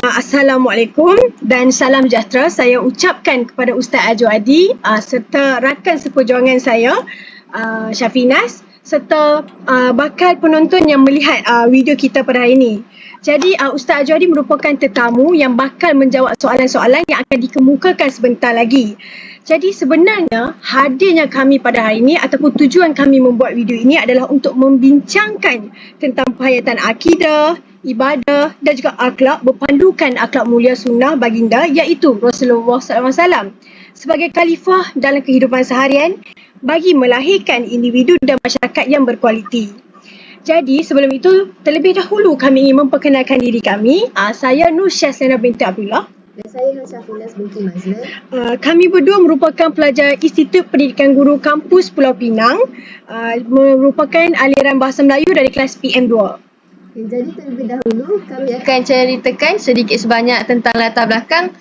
Assalamualaikum dan salam sejahtera saya ucapkan kepada Ustaz Ajwadi serta rakan seperjuangan saya Syafinas serta bakal penonton yang melihat video kita pada hari ini. Jadi Ustaz Ajwadi merupakan tetamu yang bakal menjawab soalan-soalan yang akan dikemukakan sebentar lagi. Jadi sebenarnya hadirnya kami pada hari ini ataupun tujuan kami membuat video ini adalah untuk membincangkan tentang penghayatan akidah, ibadah dan juga akhlak berpandukan akhlak mulia sunnah baginda iaitu Rasulullah SAW sebagai khalifah dalam kehidupan seharian bagi melahirkan individu dan masyarakat yang berkualiti. Jadi sebelum itu, terlebih dahulu kami ingin memperkenalkan diri kami. Saya Nur Syaslana binti Abdullah. Dan saya Syafinas binti Mazlan. Kami berdua merupakan pelajar Institut Pendidikan Guru Kampus Pulau Pinang, merupakan aliran Bahasa Melayu dari kelas PM2. Jadi terlebih dahulu kami akan ceritakan sedikit sebanyak tentang latar belakang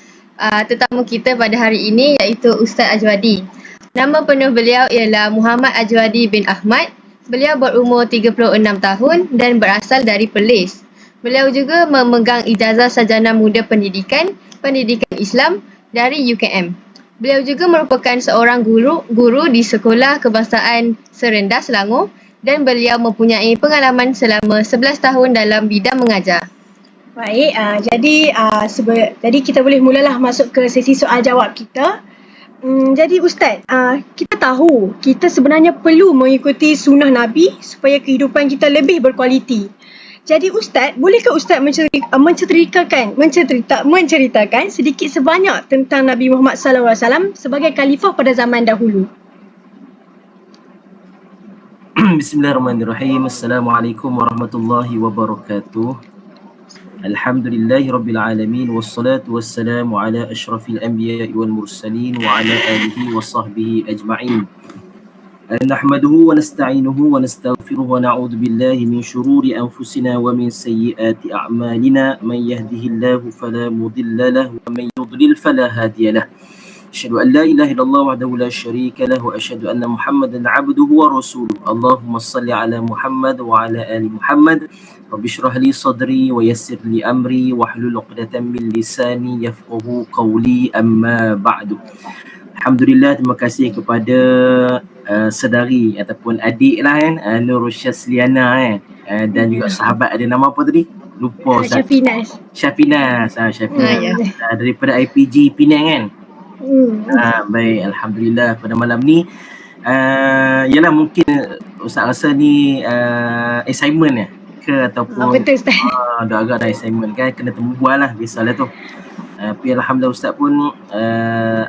tetamu kita pada hari ini iaitu Ustaz Ajwadi. Nama penuh beliau ialah Muhammad Ajwadi bin Ahmad. Beliau berumur 36 tahun dan berasal dari Perlis. Beliau juga memegang ijazah sarjana muda pendidikan Islam dari UKM. Beliau juga merupakan seorang guru di Sekolah Kebangsaan Serendah, Selangor dan beliau mempunyai pengalaman selama 11 tahun dalam bidang mengajar. Baik, jadi kita boleh mulalah masuk ke sesi soal jawab kita. Jadi Ustaz, kita tahu kita sebenarnya perlu mengikuti sunnah Nabi supaya kehidupan kita lebih berkualiti. Jadi Ustaz, bolehkah Ustaz menceritakan sedikit sebanyak tentang Nabi Muhammad SAW sebagai khalifah pada zaman dahulu? Bismillahirrahmanirrahim. Assalamualaikum warahmatullahi wabarakatuh. Alhamdulillahi rabbil alamin wassalatu wassalamu ala asyrafil anbiya'i wal mursalin wa ala alihi wa sahbihi ajma'in. Nahmaduhu wa nasta'inuhu wa nastaghfiruhu wa na'udzu billahi min shururi anfusina wa min sayyiati a'malina man yahdihillahu fala mudilla lahu wa man yudlil fala hadiya lahu. Asyhadu an la ilaha illallah wahdahu la syarika lahu wa asyhadu anna Muhammadan 'abduhu wa rasuluh. Allahumma shalli ala Muhammad wa ala ali Muhammad. Rabbi shrah li sadri wa yassir li amri wahlul 'uqdatam min lisani yafqahu qawli amma ba'du. Alhamdulillah, terima kasih kepada saudari ataupun adik lah kan, Nur Syasliana kan, dan juga sahabat ada nama apa tadi? Lupa. Syafinas. Daripada IPG Penang kan. Baik, alhamdulillah pada malam ni yalah mungkin Ustaz rasa ni assignment ke ataupun betul Ustaz. Dah agak dah assignment kan, kena temu bual lah, biasalah tu. Tapi alhamdulillah Ustaz pun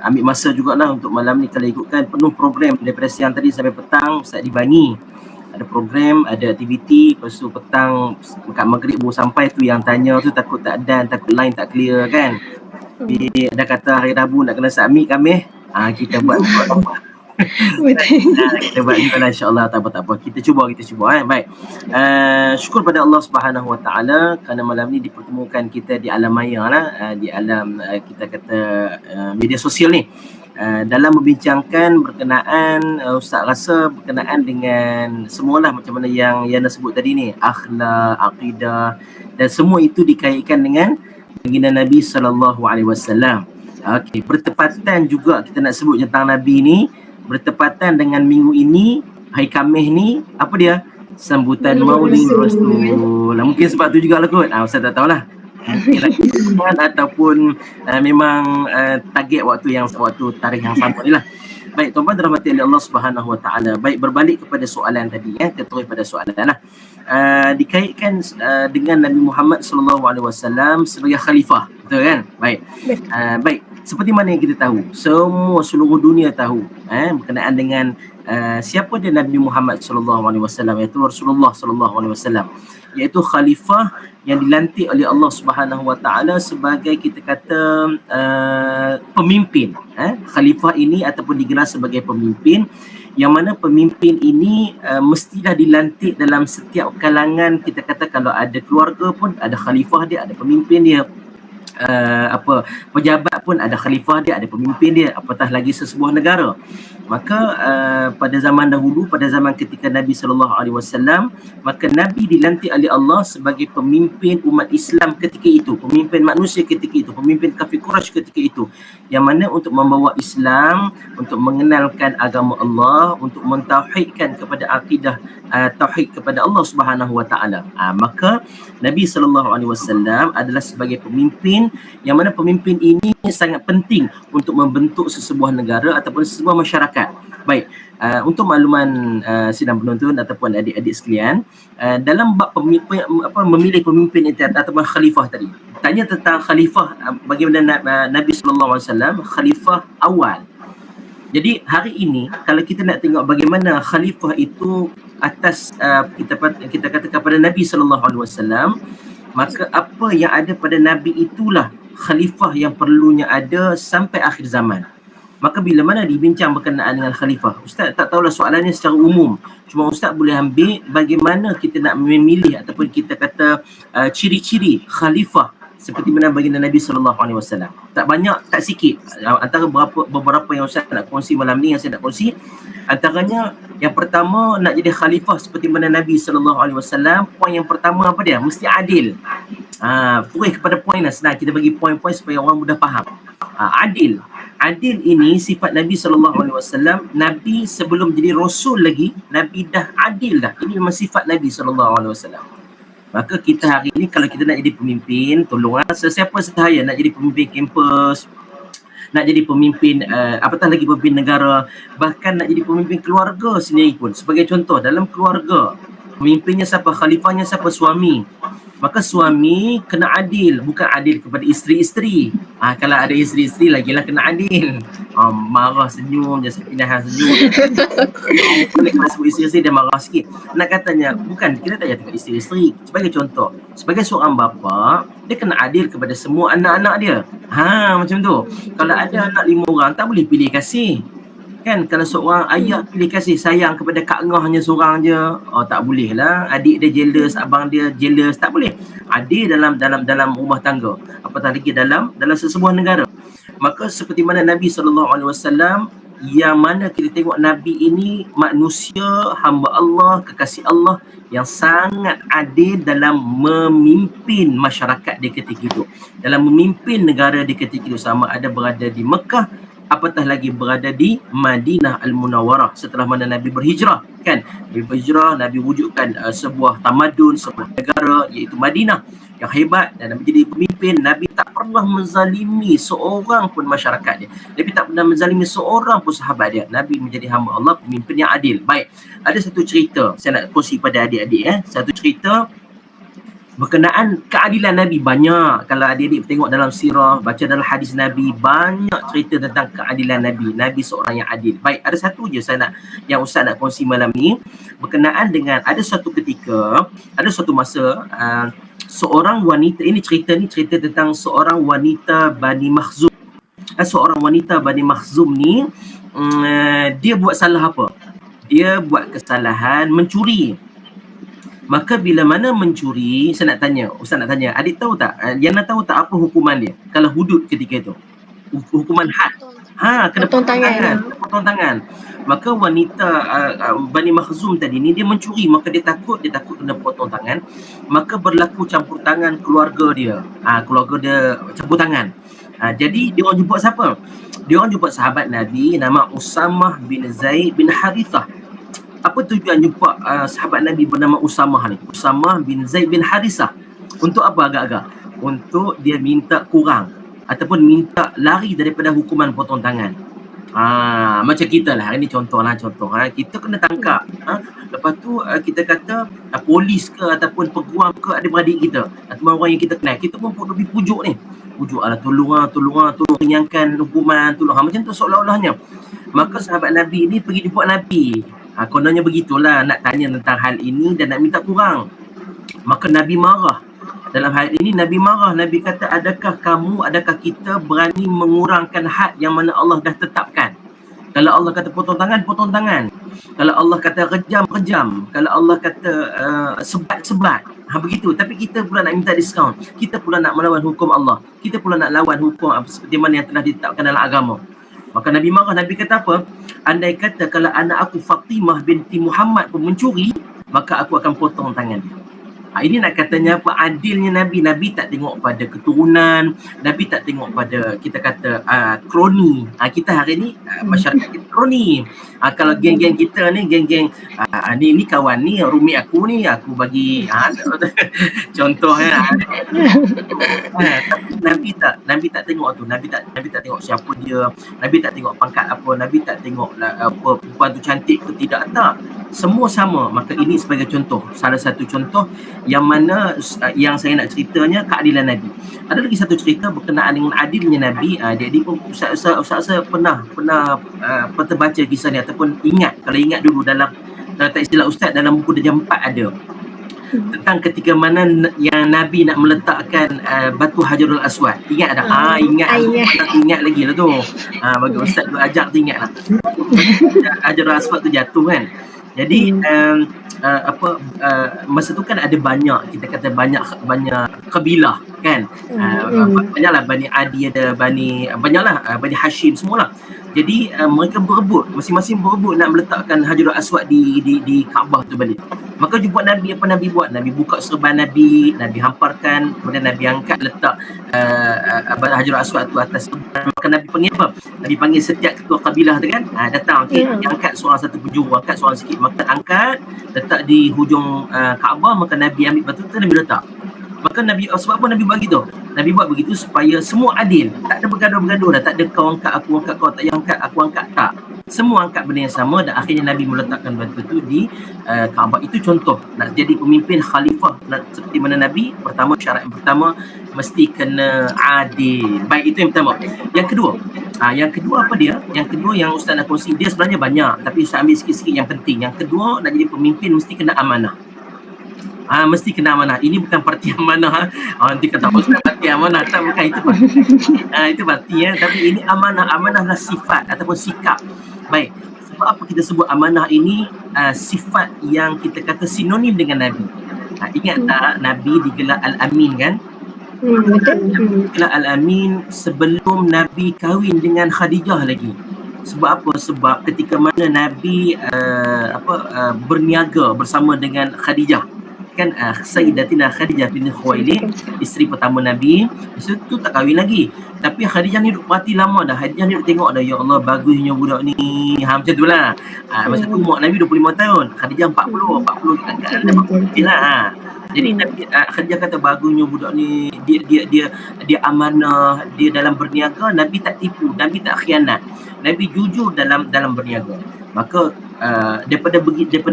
ambil masa jugalah untuk malam ni. Kalau ikutkan penuh program daripada siang tadi sampai petang Ustaz dibangi. Ada program, ada aktiviti, lepas tu petang dekat maghrib baru sampai tu yang tanya tu takut tak dan, takut line tak clear kan. Dia dah kata hari Rabu nak kena submit kami. Kita buat kita buat juga lah, insyaAllah. Tak apa. Kita cuba Baik. Syukur pada Allah Subhanahu Wa Taala kerana malam ni dipertemukan kita di alam maya lah, di alam kita kata media sosial ni, dalam membincangkan berkenaan Ustaz rasa berkenaan dengan semualah macam mana yang Yana sebut tadi ni, akhlak, akidah, dan semua itu dikaitkan dengan baginda Nabi SAW. Okey, bertepatan juga kita nak sebut tentang Nabi ni, bertepatan dengan minggu ini, hari Khamis ni, apa dia? Sambutan Maulid Rasul. Mungkin sebab tu jugalah kot. Ustaz tak tahulah. Mungkin ataupun memang target waktu tarikh yang sama ni lah. Baik, tuan-tuan dirahmati oleh Allah Subhanahu Wa Taala. Baik, berbalik kepada soalan tadi kita terus pada soalan lah. Dikaitkan dengan Nabi Muhammad SAW sebagai khalifah, betul kan? Baik. Seperti mana yang kita tahu, seluruh dunia tahu berkenaan dengan siapa dia Nabi Muhammad SAW, iaitu Rasulullah SAW, iaitu khalifah yang dilantik oleh Allah Subhanahu Wa Taala sebagai kita kata pemimpin. Khalifah ini ataupun digelar sebagai pemimpin, yang mana pemimpin ini mestilah dilantik dalam setiap kalangan. Kita kata kalau ada keluarga pun ada khalifah dia, ada pemimpin dia. apa pejabat pun ada khalifah dia, ada pemimpin dia, apatah lagi sesebuah negara. Maka pada zaman dahulu, pada zaman ketika Nabi SAW, maka Nabi dilantik oleh Allah sebagai pemimpin umat Islam ketika itu, pemimpin manusia ketika itu, pemimpin kafir Quraisy ketika itu, yang mana untuk membawa Islam, untuk mengenalkan agama Allah, untuk mentauhidkan kepada akidah tauhid kepada Allah Subhanahu Wa Taala. Maka Nabi SAW adalah sebagai pemimpin, yang mana pemimpin ini sangat penting untuk membentuk sesebuah negara ataupun sesebuah masyarakat. Baik, untuk makluman sidang penonton ataupun adik-adik sekalian, dalam bab memilih pemimpin itu ataupun khalifah tadi, tanya tentang khalifah, bagaimana Nabi SAW khalifah awal. Jadi hari ini kalau kita nak tengok bagaimana khalifah itu atas kita kata kepada Nabi SAW, maka apa yang ada pada Nabi itulah khalifah yang perlunya ada sampai akhir zaman. Maka bila mana dibincang berkenaan dengan khalifah, Ustaz tak tahulah soalannya secara umum, cuma Ustaz boleh ambil bagaimana kita nak memilih ataupun kita kata ciri-ciri khalifah seperti mana baginda Nabi SAW. Tak banyak, tak sikit. Antara beberapa yang Ustaz nak kongsi malam ni, yang saya nak kongsi, antaranya yang pertama, nak jadi khalifah seperti mana Nabi SAW, poin yang pertama apa dia? Mesti adil. Terus kepada poin lah, senang kita bagi poin-poin supaya orang mudah faham. Adil. Adil ini sifat Nabi SAW. Nabi sebelum jadi Rasul lagi, Nabi dah adil dah. Ini memang sifat Nabi SAW. Maka kita hari ini kalau kita nak jadi pemimpin, tolonglah sesiapa sahaya nak jadi pemimpin kampus, nak jadi pemimpin apatah lagi pemimpin negara, bahkan nak jadi pemimpin keluarga sendiri pun. Sebagai contoh, dalam keluarga, pemimpinnya siapa? Khalifahnya siapa? Suami. Maka suami kena adil, bukan adil kepada isteri-isteri. Kalau ada isteri-isteri lagilah kena adil. Marah senyum je, sepindahan senyum. Kalau sebut isteri-isteri dia marah sikit. Nak katanya, bukan, kita tak payah tengok isteri-isteri. Sebagai contoh, sebagai seorang bapa, dia kena adil kepada semua anak-anak dia. Macam tu. Kalau ada anak 5 orang, tak boleh pilih kasih. Kan kalau seorang ayah pilih kasih sayang kepada Kak Ngah hanya seorang je, tak boleh lah. Adik dia jealous, abang dia jealous, tak boleh. Adil dalam rumah tangga, apatah lagi dalam sesebuah negara. Maka seperti mana Nabi SAW, yang mana kita tengok Nabi ini manusia, hamba Allah, kekasih Allah yang sangat adil dalam memimpin masyarakat dia ketika itu, dalam memimpin negara dia ketika itu, sama ada berada di Mekah, apatah lagi berada di Madinah Al-Munawwarah setelah mana Nabi berhijrah. Kan Nabi berhijrah, Nabi wujudkan sebuah tamadun, sebuah negara iaitu Madinah yang hebat, dan Nabi jadi pemimpin. Nabi tak pernah menzalimi seorang pun masyarakat dia. Nabi tak pernah menzalimi seorang pun sahabat dia. Nabi menjadi hamba Allah, pemimpin yang adil. Baik, ada satu cerita saya nak kongsi pada adik-adik. Satu cerita berkenaan keadilan Nabi. Banyak, kalau adik-adik tengok dalam sirah, baca dalam hadis Nabi, banyak cerita tentang keadilan Nabi. Nabi seorang yang adil. Baik, ada satu je yang Ustaz nak kongsi malam ni, berkenaan dengan ada suatu ketika, ada suatu masa, seorang wanita, ini cerita tentang seorang wanita Bani Makhzum. Seorang wanita Bani Makhzum ni, dia buat salah apa? Dia buat kesalahan mencuri. Maka bila mana mencuri, Ustaz nak tanya, adik tahu tak, Yana tahu tak apa hukuman dia kalau hudud ketika itu? Hukuman had. Kena potong tangan. Maka wanita Bani Makhzum tadi ni, dia mencuri, maka dia takut kena potong tangan. Maka berlaku campur tangan keluarga dia. Keluarga dia campur tangan. Jadi dia orang jumpa siapa? Dia orang jumpa sahabat Nabi nama Usamah bin Zaid bin Harithah. Apa tujuan jumpa sahabat Nabi bernama Usamah ni? Usamah bin Zaid bin Harithah. Untuk apa agak-agak? Untuk dia minta kurang ataupun minta lari daripada hukuman potong tangan. Macam kita lah, ini contoh. Kita kena tangkap. Lepas tu kita kata polis ke ataupun peguam ke adik-beradik kita ataupun orang yang kita kenal, kita pun lebih pujuk ni. Pujuk tolong ringankan hukuman, macam tu seolah-olahnya. Maka sahabat Nabi ni pergi jumpa Nabi. Kononnya begitulah, nak tanya tentang hal ini dan nak minta kurang. Maka Nabi marah. Dalam hal ini Nabi marah. Nabi kata, adakah kita berani mengurangkan had yang mana Allah dah tetapkan? Kalau Allah kata potong tangan, Kalau Allah kata rejam, rejam. Kalau Allah kata sebat, sebat. Begitu. Tapi kita pula nak minta diskaun. Kita pula nak melawan hukum Allah. Kita pula nak lawan hukum seperti mana yang telah ditetapkan dalam agama. Maka Nabi marah. Nabi kata apa? Andai kata kalau anak aku Fatimah binti Muhammad pun mencuri, maka aku akan potong tangan dia. Ini nak katanya apa? Adilnya Nabi. Nabi tak tengok pada keturunan. Nabi tak tengok pada, kita kata, kroni. Kita hari ni masyarakat kita kroni. Kalau geng-geng kita ni, geng-geng ni kawan ni, rumi aku ni, aku bagi contoh ya. Tapi Nabi tak tengok tu. Nabi tak tengok siapa dia. Nabi tak tengok pangkat apa. Nabi tak tengok apa perempuan tu cantik ke tidak. Tak. Semua sama. Maka ini sebagai contoh. Salah satu contoh yang mana yang saya nak ceritanya keadilan Nabi. Ada lagi satu cerita berkenaan dengan adilnya Nabi. Dia pun Ustaz pernah terbaca kisah ni ataupun ingat. Kalau ingat dulu dalam tak istilah Ustaz dalam buku Darjah 4 ada. Tentang ketika mana yang Nabi nak meletakkan batu Hajarul Aswad. Ingat tak? Ingat lagi lah tu. Bagi Ustaz tu ajak tu ingat lah. Hajarul Aswad tu jatuh kan. Jadi masa tu kan ada banyak, kita kata banyak kabilah kan. Banyaklah Bani Adi, ada banyaklah Bani Hashim semualah. Jadi mereka berebut, masing-masing berebut nak meletakkan Hajarul Aswad di Kaabah tu balik. Maka jumpa Nabi, apa Nabi buat? Nabi buka serban Nabi hamparkan, kemudian Nabi angkat letak Hajarul Aswad tu atas serban. Maka Nabi panggil apa? Nabi panggil setiap ketua kabilah tu kan, datang, okey, angkat seorang satu penjuru, angkat seorang sikit, maka angkat letak di hujung Kaabah. Maka Nabi ambil batu tu, Nabi letak. Maka Nabi, sebab apa Nabi buat begitu? Nabi buat begitu supaya semua adil. Tak ada bergaduh-bergaduh dah. Tak ada kau angkat, aku angkat, kau tak payah angkat, aku angkat. Tak. Semua angkat benda yang sama dan akhirnya Nabi meletakkan batu itu di Kaabah. Itu contoh. Nak jadi pemimpin khalifah seperti mana Nabi, pertama syarat yang pertama mesti kena adil. Baik, itu yang pertama. Yang kedua apa dia? Yang kedua yang Ustaz nak kongsi, dia sebenarnya banyak. Tapi Ustaz ambil sikit-sikit yang penting. Yang kedua, nak jadi pemimpin mesti kena amanah. Mesti kena amanah. Ini bukan parti amanah. Nanti kata Ustaz parti amanah. Tak, bukan itu parti. Itu parti ya. Tapi ini amanah. Amanahlah sifat ataupun sikap. Baik. Sebab apa kita sebut amanah ini sifat yang kita kata sinonim dengan Nabi. Ingat tak Nabi digelar Al-Amin kan? Betul. Digelar Al-Amin sebelum Nabi kahwin dengan Khadijah lagi. Sebab apa? Sebab ketika mana Nabi berniaga bersama dengan Khadijah kan, Sayyidatina Khadijah binti Khuwailid, isteri pertama Nabi. Masa tu tak kahwin lagi, tapi Khadijah ni duduk mati lama dah. Khadijah ni duduk tengok dah, ya Allah bagusnya budak ni. Macam tu lah. Masa tu umur Nabi 25 tahun, Khadijah 40 lah. Jadi Nabi, Khadijah kata bagusnya budak ni, dia amanah, dia dalam berniaga, Nabi tak tipu, Nabi tak khianat, Nabi jujur dalam berniaga. Maka daripada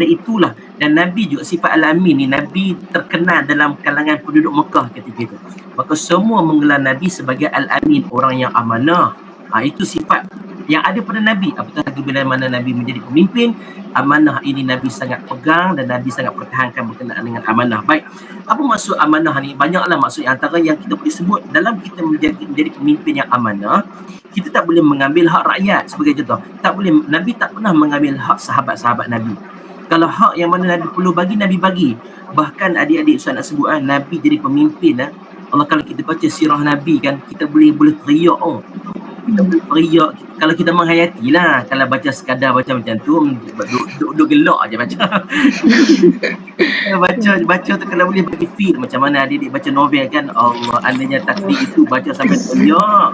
itulah, dan Nabi juga sifat Al-Amin ni, Nabi terkenal dalam kalangan penduduk Mekah ketika itu. Maka semua menggelar Nabi sebagai Al-Amin, orang yang amanah. Itu sifat yang ada pada Nabi. Apatah lagi bila mana Nabi menjadi pemimpin, amanah ini Nabi sangat pegang dan Nabi sangat pertahankan berkenaan dengan amanah. Baik, apa maksud amanah ni? Banyaklah maksud. Antara yang kita boleh sebut, dalam kita menjadi pemimpin yang amanah, kita tak boleh mengambil hak rakyat sebagai contoh. Tak boleh. Nabi tak pernah mengambil hak sahabat-sahabat Nabi. Kalau hak yang mana Nabi perlu bagi, Nabi bagi. Bahkan adik-adik Ustaz nak sebut, Nabi jadi pemimpin. Allah, kalau kita baca sirah Nabi kan, kita boleh teriak. Kita boleh teriak kalau kita menghayati lah. Kalau baca sekadar baca macam tu, duduk gelak je baca. baca tu kalau boleh bagi feel macam mana adik-adik baca novel kan. Allah, andainya takdir itu baca sampai teriak.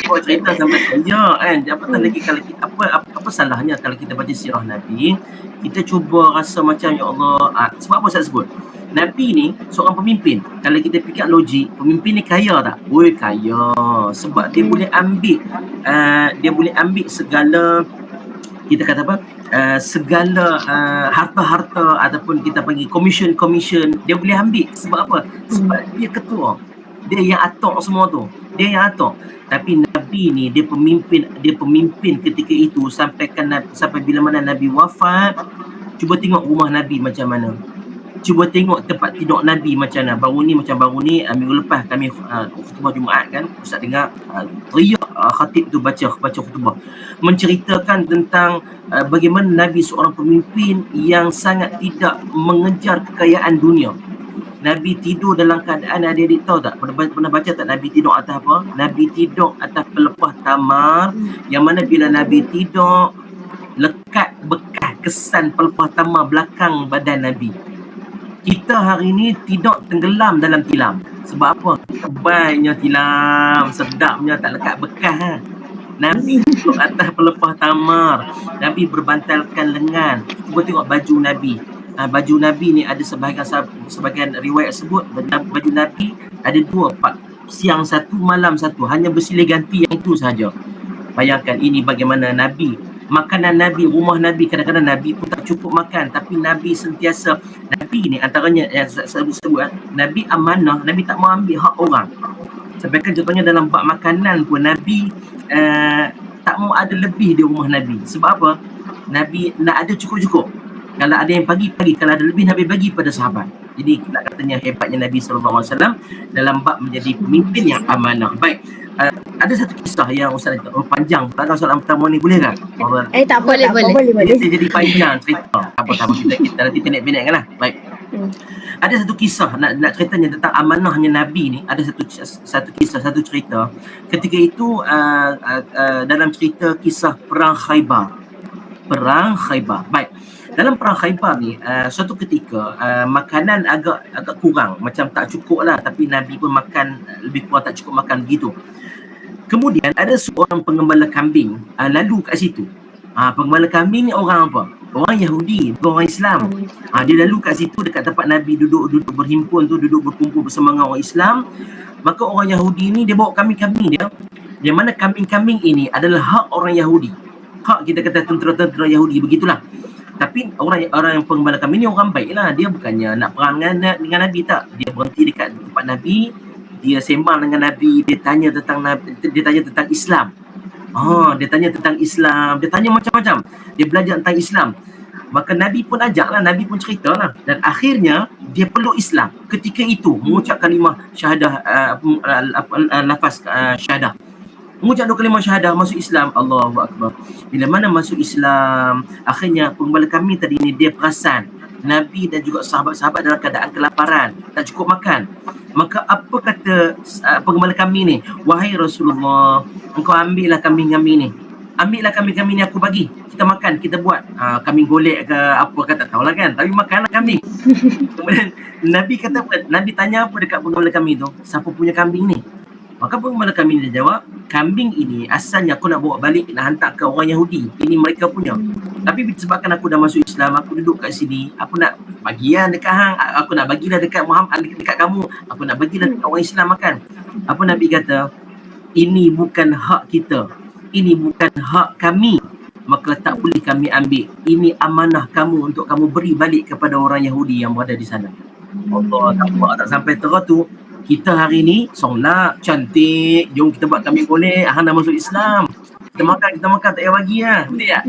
Buat cerita sampai teriak kan. Apatah lagi kalau kita, apa salahnya kalau kita baca sirah Nabi, kita cuba rasa macam ya Allah. Sebab apa saya sebut? Nabi ni seorang pemimpin. Kalau kita fikir logik, pemimpin ni kaya tak? Kaya. Sebab dia boleh ambil segala, kita kata apa? Segala harta-harta ataupun kita panggil commission, dia boleh ambil. Sebab apa? Sebab dia ketua. Dia yang atok semua tu. Dia yang atok. Tapi Nabi ni dia pemimpin ketika itu sampai bila mana Nabi wafat. Cuba tengok rumah Nabi macam mana. Cuba tengok tempat tidur Nabi macam mana. Baru ni minggu lepas kami khutbah Jumaat kan, Ustaz dengar teriak khatib tu baca khutbah, menceritakan tentang bagaimana Nabi seorang pemimpin yang sangat tidak mengejar kekayaan dunia. Nabi tidur dalam keadaan, adik-adik tahu tak? Pernah baca tak Nabi tidur atas apa? Nabi tidur atas pelepah tamar, yang mana bila Nabi tidur, lekat bekas kesan pelepah tamar belakang badan Nabi. Kita hari ni tidur tenggelam dalam tilam. Sebab apa? Baiknya tilam, sedapnya tak lekat bekas. Nabi tidur atas pelepah tamar. Nabi berbantalkan lengan. Cuba tengok baju Nabi. Baju Nabi ni ada sebahagian riwayat sebut baju Nabi ada 2 part, siang satu, malam satu, hanya bersilih ganti yang itu sahaja. Bayangkan ini bagaimana Nabi, makanan Nabi, rumah Nabi, kadang-kadang Nabi pun tak cukup makan, tapi Nabi sentiasa, Nabi ni antaranya yang sebut Nabi amanah, Nabi tak mau ambil hak orang. Sampaikan contohnya dalam bab makanan pun Nabi tak mau ada lebih di rumah Nabi. Sebab apa? Nabi nak ada cukup-cukup. Kalau ada yang pagi, kalau ada lebih Nabi bagi pada sahabat. Jadi kita katanya hebatnya Nabi SAW dalam bab menjadi pemimpin yang amanah. Baik, ada satu kisah yang Ustaz panjang. Kalau soalan pertama ni boleh tak? Tak apa, boleh. Jadi panjang cerita. Tak apa, kita nanti pendek-pendek kan lah. Baik. Ada satu kisah nak ceritanya tentang amanahnya Nabi ni. Ada satu kisah, satu cerita. Ketika itu dalam cerita kisah perang Khaybar. Baik. Dalam perang Khaybar ni, suatu ketika makanan agak kurang, macam tak cukup lah, tapi Nabi pun makan lebih kurang tak cukup makan begitu. Kemudian ada seorang pengembala kambing lalu kat situ. Pengembala kambing ni orang apa? Orang Yahudi, bukan orang Islam. Dia lalu kat situ dekat tempat Nabi duduk berhimpun tu, duduk berkumpul bersama dengan orang Islam. Maka orang Yahudi ni dia bawa kambing-kambing dia, yang mana kambing-kambing ini adalah hak orang Yahudi. Hak kita kata tentera-tentera Yahudi, begitulah. Tapi orang yang pengembala kambing ni orang baik lah. Dia bukannya nak perang dengan Nabi, tak. Dia berhenti dekat tempat Nabi, dia sembang dengan Nabi, dia tanya tentang Islam. Dia tanya tentang Islam, dia tanya macam-macam. Dia belajar tentang Islam. Maka Nabi pun ajaklah, Nabi pun ceritalah. Dan akhirnya dia peluk Islam. Ketika itu mengucap kalimah syahadah, lafaz syahadah. Mengucap 2 kalimah syahadah, masuk Islam. Allahu Akbar. Bila mana masuk Islam, akhirnya pengembala kambing tadi ni dia perasan Nabi dan juga sahabat-sahabat dalam keadaan kelaparan, tak cukup makan. Maka apa kata pengembala kambing ni? Wahai Rasulullah, engkau ambillah kambing-kambing ni. Ambillah kambing-kambing ni, aku bagi. Kita makan, kita buat. Kambing golek ke apa ke tak tahulah kan. Tapi makanlah kambing. Kemudian Nabi tanya apa dekat pengembala kambing tu? Siapa punya kambing ni? Maka pengembala kambing dia jawab, kambing ini asalnya aku nak bawa balik, nak hantar ke orang Yahudi. Ini mereka punya. Tapi sebabkan aku dah masuk Islam, aku duduk kat sini, aku nak bagian dekat hang, aku nak bagilah dekat Muhammad, dekat kamu, aku nak bagilah dekat orang Islam makan. Apa Nabi kata? Ini bukan hak kita, ini bukan hak kami, maka tak boleh kami ambil. Ini amanah kamu untuk kamu beri balik kepada orang Yahudi yang berada di sana. Allah tak sampai terus tu. Kita hari ni solat cantik, jom kita buat kambing golek, hang dah masuk Islam. Kita makan tak payah bagi lah. Betul tak?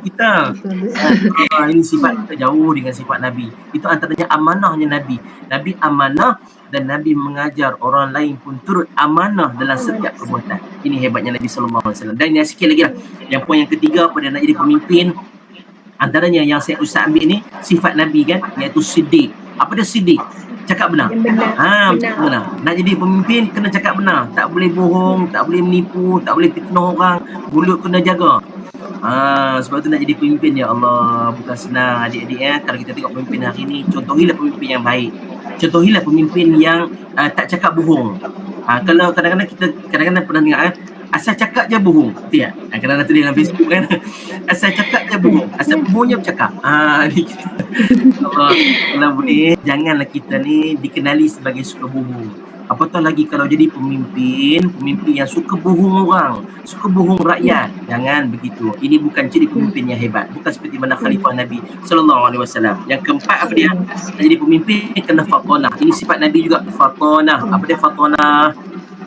Kita. Ini sifat kita jauh dengan sifat Nabi. Itu antaranya amanahnya Nabi. Nabi amanah dan Nabi mengajar orang lain pun turut amanah dalam setiap perbuatan. Ini hebatnya Nabi SAW. Dan yang sikit lagi lah. Yang poin yang ketiga pada nak jadi pemimpin, antaranya yang saya Ustaz ambil ni, sifat Nabi kan, iaitu siddiq. Apa dia siddiq? Cakap benar. Benar. Nak jadi pemimpin kena cakap benar. Tak boleh bohong, tak boleh menipu, tak boleh fitnah orang. Mulut kena jaga. Sebab tu nak jadi pemimpin, ya Allah, bukan senang adik-adik ya. Kalau kita tengok pemimpin hari ni, contohilah pemimpin yang baik. Contohilah pemimpin yang tak cakap bohong. Kalau kadang-kadang pernah dengar kan, asal cakap je bohong. Betul tak? Kadang-kadang tulis dalam Facebook kan. Asal cakap je bohong. Asal bohongnya bercakap. Ni kita. Kalau boleh, janganlah kita ni dikenali sebagai suka bohong. Apatah lagi kalau jadi pemimpin yang suka bohong orang, suka bohong rakyat. Jangan begitu. Ini bukan ciri pemimpin yang hebat. Bukan seperti mana khalifah Nabi SAW. Yang keempat apa dia? Nak jadi pemimpin kena fatonah. Ini sifat Nabi juga, fatonah. Apa dia fatonah?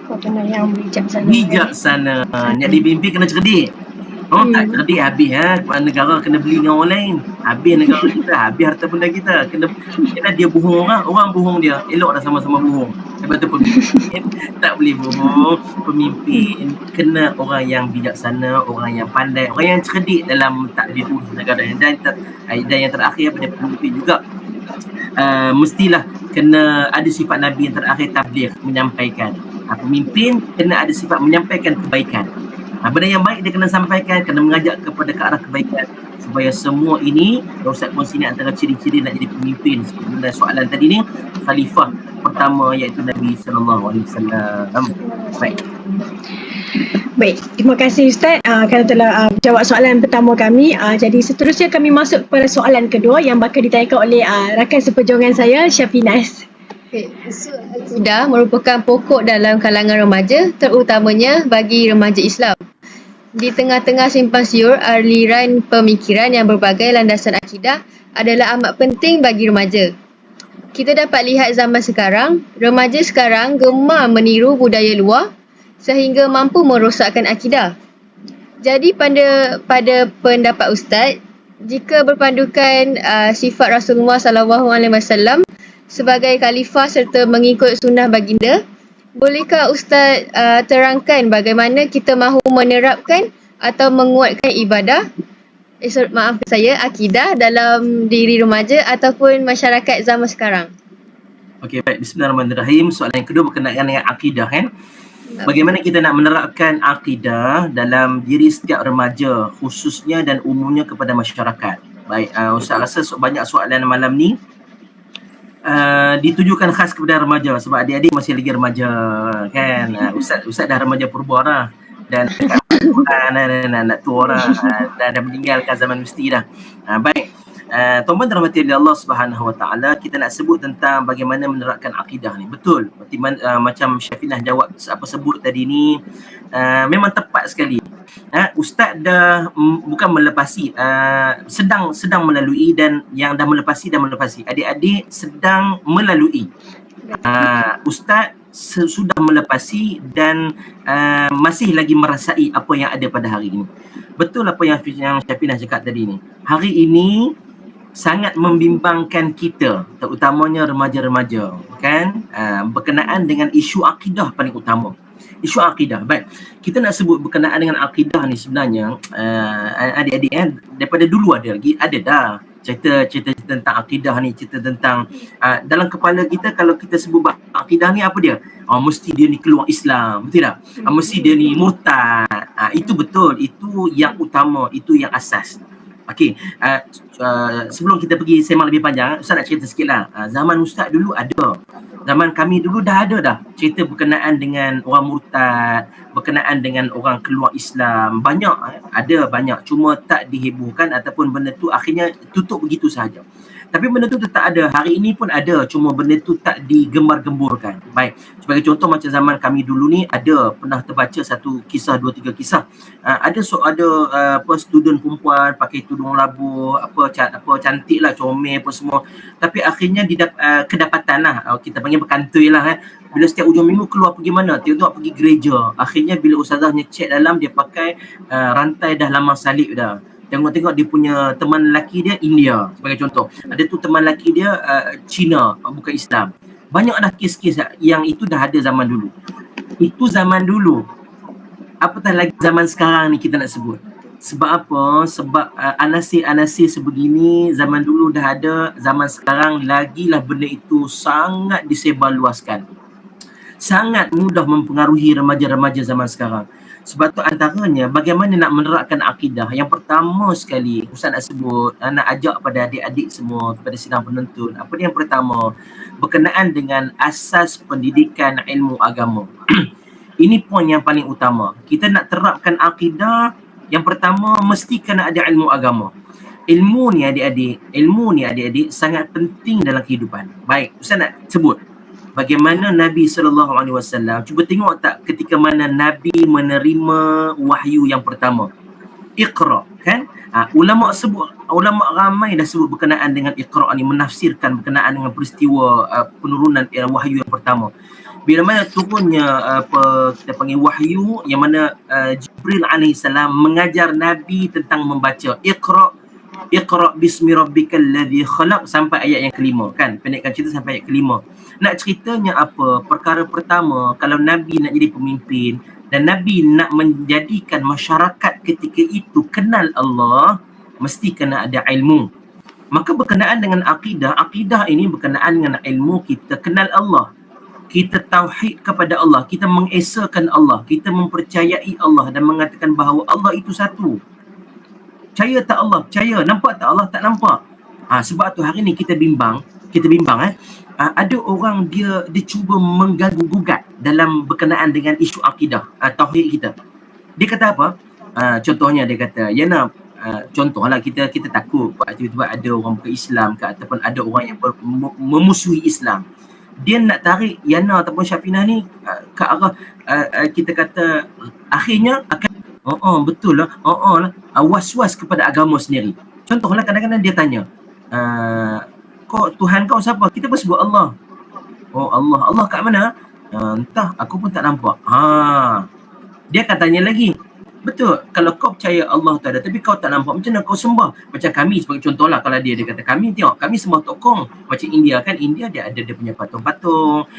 Fatonah yang bijaksana. Bijaksana. Nak dipimpin kena cerdik. Tak cerdik habis negara kena beli dengan orang lain. Habis negara kita, habis harta benda kita. Kena dia bohong orang bohong dia. Elok dah sama-sama bohong. Tapi Betul, pemimpin tak boleh bohong. Pemimpin kena orang yang bijaksana, orang yang pandai, orang yang cerdik dalam tadbir urus negara. Dan yang terakhir pada pemimpin juga mestilah kena ada sifat Nabi yang terakhir, tabligh, menyampaikan. Pemimpin kena ada sifat menyampaikan kebaikan. Benda yang baik dia kena sampaikan, kena mengajak kepada ke arah kebaikan, supaya semua ini Ustaz kongsi ni antara ciri-ciri nak jadi pemimpin. Sebenarnya soalan tadi ni, khalifah pertama iaitu Nabi SAW. Baik. Baik, terima kasih Ustaz kerana telah jawab soalan pertama kami. Jadi seterusnya kami masuk kepada soalan kedua yang bakal ditanyakan oleh rakan seperjuangan saya, Syafinas. Isu akidah merupakan pokok dalam kalangan remaja, terutamanya bagi remaja Islam. Di tengah-tengah simpang siur aliran pemikiran yang berbagai landasan akidah adalah amat penting bagi remaja. Kita dapat lihat zaman sekarang, remaja sekarang gemar meniru budaya luar sehingga mampu merosakkan akidah. Jadi pada pendapat Ustaz, jika berpandukan sifat Rasulullah SAW sebagai khalifah serta mengikut sunnah baginda, bolehkah Ustaz terangkan bagaimana kita mahu menerapkan atau menguatkan ibadah, akidah dalam diri remaja ataupun masyarakat zaman sekarang? Okey, baik. Bismillahirrahmanirrahim. Soalan yang kedua berkenaan dengan akidah kan. Bagaimana kita nak menerapkan akidah dalam diri setiap remaja, khususnya dan umumnya kepada masyarakat. Baik, Ustaz rasa banyak soalan malam ni ditujukan khas kepada remaja sebab adik-adik masih lagi remaja kan. Ustaz dah remaja purba dah dan nak tua dah, dah meninggalkan zaman mesti dah. Baik, tuan-tuan dirahmati oleh Allah Subhanahu Wa Taala, kita nak sebut tentang bagaimana menerapkan akidah ni. Betul, macam Syafinah jawab sebut tadi ni, memang tepat sekali. Ustaz dah bukan melepasi, sedang melalui, dan yang dah melepasi, adik-adik sedang melalui. Ustaz sudah melepasi dan masih lagi merasai apa yang ada pada hari ini. Betul apa yang Syafinah cakap tadi ni. Hari ini sangat membimbangkan kita, terutamanya remaja-remaja kan, berkenaan dengan isu akidah paling utama. Isu akidah. Baik, kita nak sebut berkenaan dengan akidah ni sebenarnya adik-adik daripada dulu ada dah cerita tentang akidah ni, cerita tentang dalam kepala kita. Kalau kita sebut akidah ni apa dia? Mesti dia ni keluar Islam, betul tak? Mesti dia ni murtad. Itu betul, itu yang utama, itu yang asas. Okey, sebelum kita pergi sembang lebih panjang, Ustaz nak cerita sikit lah. Zaman Ustaz dulu ada, zaman kami dulu dah ada dah cerita berkenaan dengan orang murtad, berkenaan dengan orang keluar Islam. Banyak, cuma tak dihebohkan ataupun benda tu akhirnya tutup begitu sahaja. Tapi benda tu tetap ada, hari ini pun ada, cuma benda tu tak digembar-gemburkan. Baik, sebagai contoh macam zaman kami dulu ni pernah terbaca satu kisah, 2-3 kisah. Ada student perempuan pakai tudung labuh, cantik lah, comel apa semua. Tapi akhirnya kedapatan lah, kita panggil berkantoi lah bila setiap hujung minggu keluar pergi mana? Tengok pergi gereja. Akhirnya bila ustazahnya check dalam, dia pakai rantai dah lama salib dah. Tengok-tengok dia punya teman lelaki dia India sebagai contoh. Ada tu teman lelaki dia Cina, bukan Islam. Banyak dah kes-kes yang itu dah ada zaman dulu. Itu zaman dulu. Apatah lagi zaman sekarang ni kita nak sebut. Sebab apa? Sebab anasir-anasir sebegini zaman dulu dah ada, zaman sekarang lagilah benda itu sangat disebarluaskan. Sangat mudah mempengaruhi remaja-remaja zaman sekarang. Sebab tu antaranya bagaimana nak menerapkan akidah. Yang pertama sekali Ustaz nak sebut, nak ajak pada adik-adik semua, kepada sidang penonton. Apa dia yang pertama? Berkenaan dengan asas pendidikan ilmu agama. Ini poin yang paling utama. Kita nak terapkan akidah, yang pertama mesti kena ada ilmu agama. Ilmu ni adik-adik sangat penting dalam kehidupan. Baik, Ustaz nak sebut bagaimana Nabi SAW, cuba tengok tak ketika mana Nabi menerima wahyu yang pertama, Iqra kan? Ulama ramai dah sebut berkenaan dengan Iqra ni, menafsirkan berkenaan dengan peristiwa penurunan wahyu yang pertama. Bila mana turunnya kita panggil wahyu, yang mana Jibril AS mengajar Nabi tentang membaca. Iqra Iqra bismi rabbikal ladzi khalaq sampai ayat yang kelima kan. Pendekkan cerita sampai ayat kelima. Nak ceritanya apa? Perkara pertama, kalau Nabi nak jadi pemimpin dan Nabi nak menjadikan masyarakat ketika itu kenal Allah, mesti kena ada ilmu. Maka berkenaan dengan akidah, akidah ini berkenaan dengan ilmu kita kenal Allah. Kita tauhid kepada Allah, kita mengesakan Allah, kita mempercayai Allah dan mengatakan bahawa Allah itu satu. Percaya tak Allah? Percaya. Nampak tak Allah? Tak nampak. Sebab tu hari ni kita bimbang ada orang dia cuba mengganggu gugat dalam berkenaan dengan isu akidah, tauhid kita. Dia kata apa? Contohnya dia kata, Yana, contohlah kita takut tiba-tiba ada orang bukan Islam ke, ataupun ada orang yang memusuhi Islam. Dia nak tarik Yana ataupun Syafinah ni ke arah kita kata akhirnya akan betul lah, was-was kepada agama sendiri. Contohlah kadang-kadang dia tanya, kau Tuhan kau siapa? Kita pun sebut Allah. Oh Allah. Allah kat mana? Entah, aku pun tak nampak. Dia akan tanya lagi, betul, kalau kau percaya Allah tu ada tapi kau tak nampak, macam mana kau sembah? Macam kami sebagai contohlah, kalau dia kata kami, tengok kami sembah tokong. Macam India kan, India dia ada dia punya patung-patung,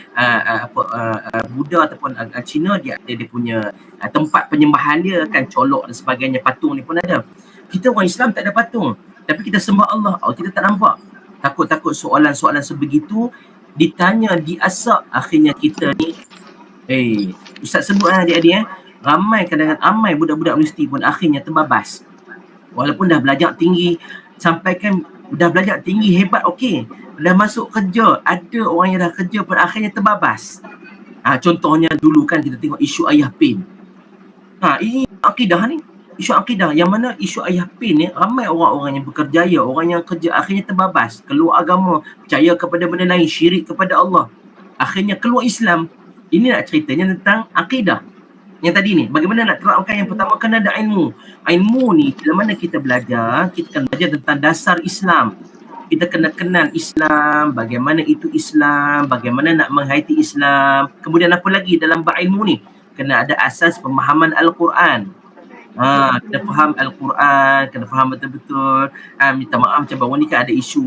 Buddha ataupun Cina dia ada dia punya tempat penyembahan dia kan, colok dan sebagainya, patung ni pun ada. Kita orang Islam tak ada patung, tapi kita sembah Allah. Kita tak nampak. Takut-takut soalan-soalan sebegitu ditanya, diasak, akhirnya kita ni Ustaz sebut adik-adik ramai kadang-kadang amai budak-budak universiti pun akhirnya terbabas. Walaupun dah belajar tinggi, sampaikan dah belajar tinggi hebat, okey, dah masuk kerja, ada orang yang dah kerja pun akhirnya terbabas. Contohnya dulu kan kita tengok isu ayah PIN. Ini akidah ni, isu akidah yang mana isu ayah PIN ni ramai orang-orang yang berkerjaya, orang yang kerja akhirnya terbabas, keluar agama, percaya kepada benda lain, syirik kepada Allah, akhirnya keluar Islam. Ini nak ceritanya tentang akidah. Yang tadi ni, bagaimana nak terapkan? Yang pertama kena ada ilmu. Ilmu ni, bila mana kita belajar, kita akan belajar tentang dasar Islam. Kita kena kenal Islam, bagaimana itu Islam, bagaimana nak menghayati Islam. Kemudian apa lagi dalam bab ilmu ni? Kena ada asas pemahaman Al-Quran. Kena faham Al-Quran, kena faham betul-betul. Minta maaf, macam baru ni kan ada isu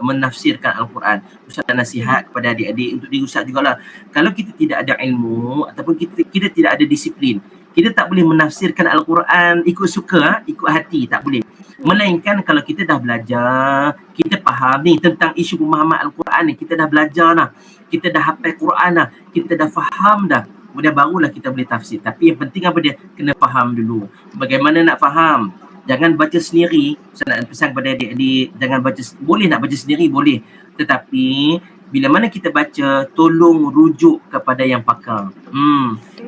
menafsirkan Al-Quran. Ustaz dan nasihat kepada adik-adik untuk diri Ustaz jugalah. Kalau kita tidak ada ilmu ataupun kita tidak ada disiplin, kita tak boleh menafsirkan Al-Quran ikut suka, ikut hati, tak boleh. Melainkan kalau kita dah belajar, kita faham ni tentang isu pemahaman Al-Quran ni, kita dah belajar dah, kita dah hafal Quran dah, kita dah faham dah, kemudian barulah kita boleh tafsir. Tapi yang penting apa dia? Kena faham dulu. Bagaimana nak faham? Jangan baca sendiri. Saya nak pesan kepada adik-adik, jangan baca, boleh nak baca sendiri, boleh. Tetapi bila mana kita baca, tolong rujuk kepada yang pakar.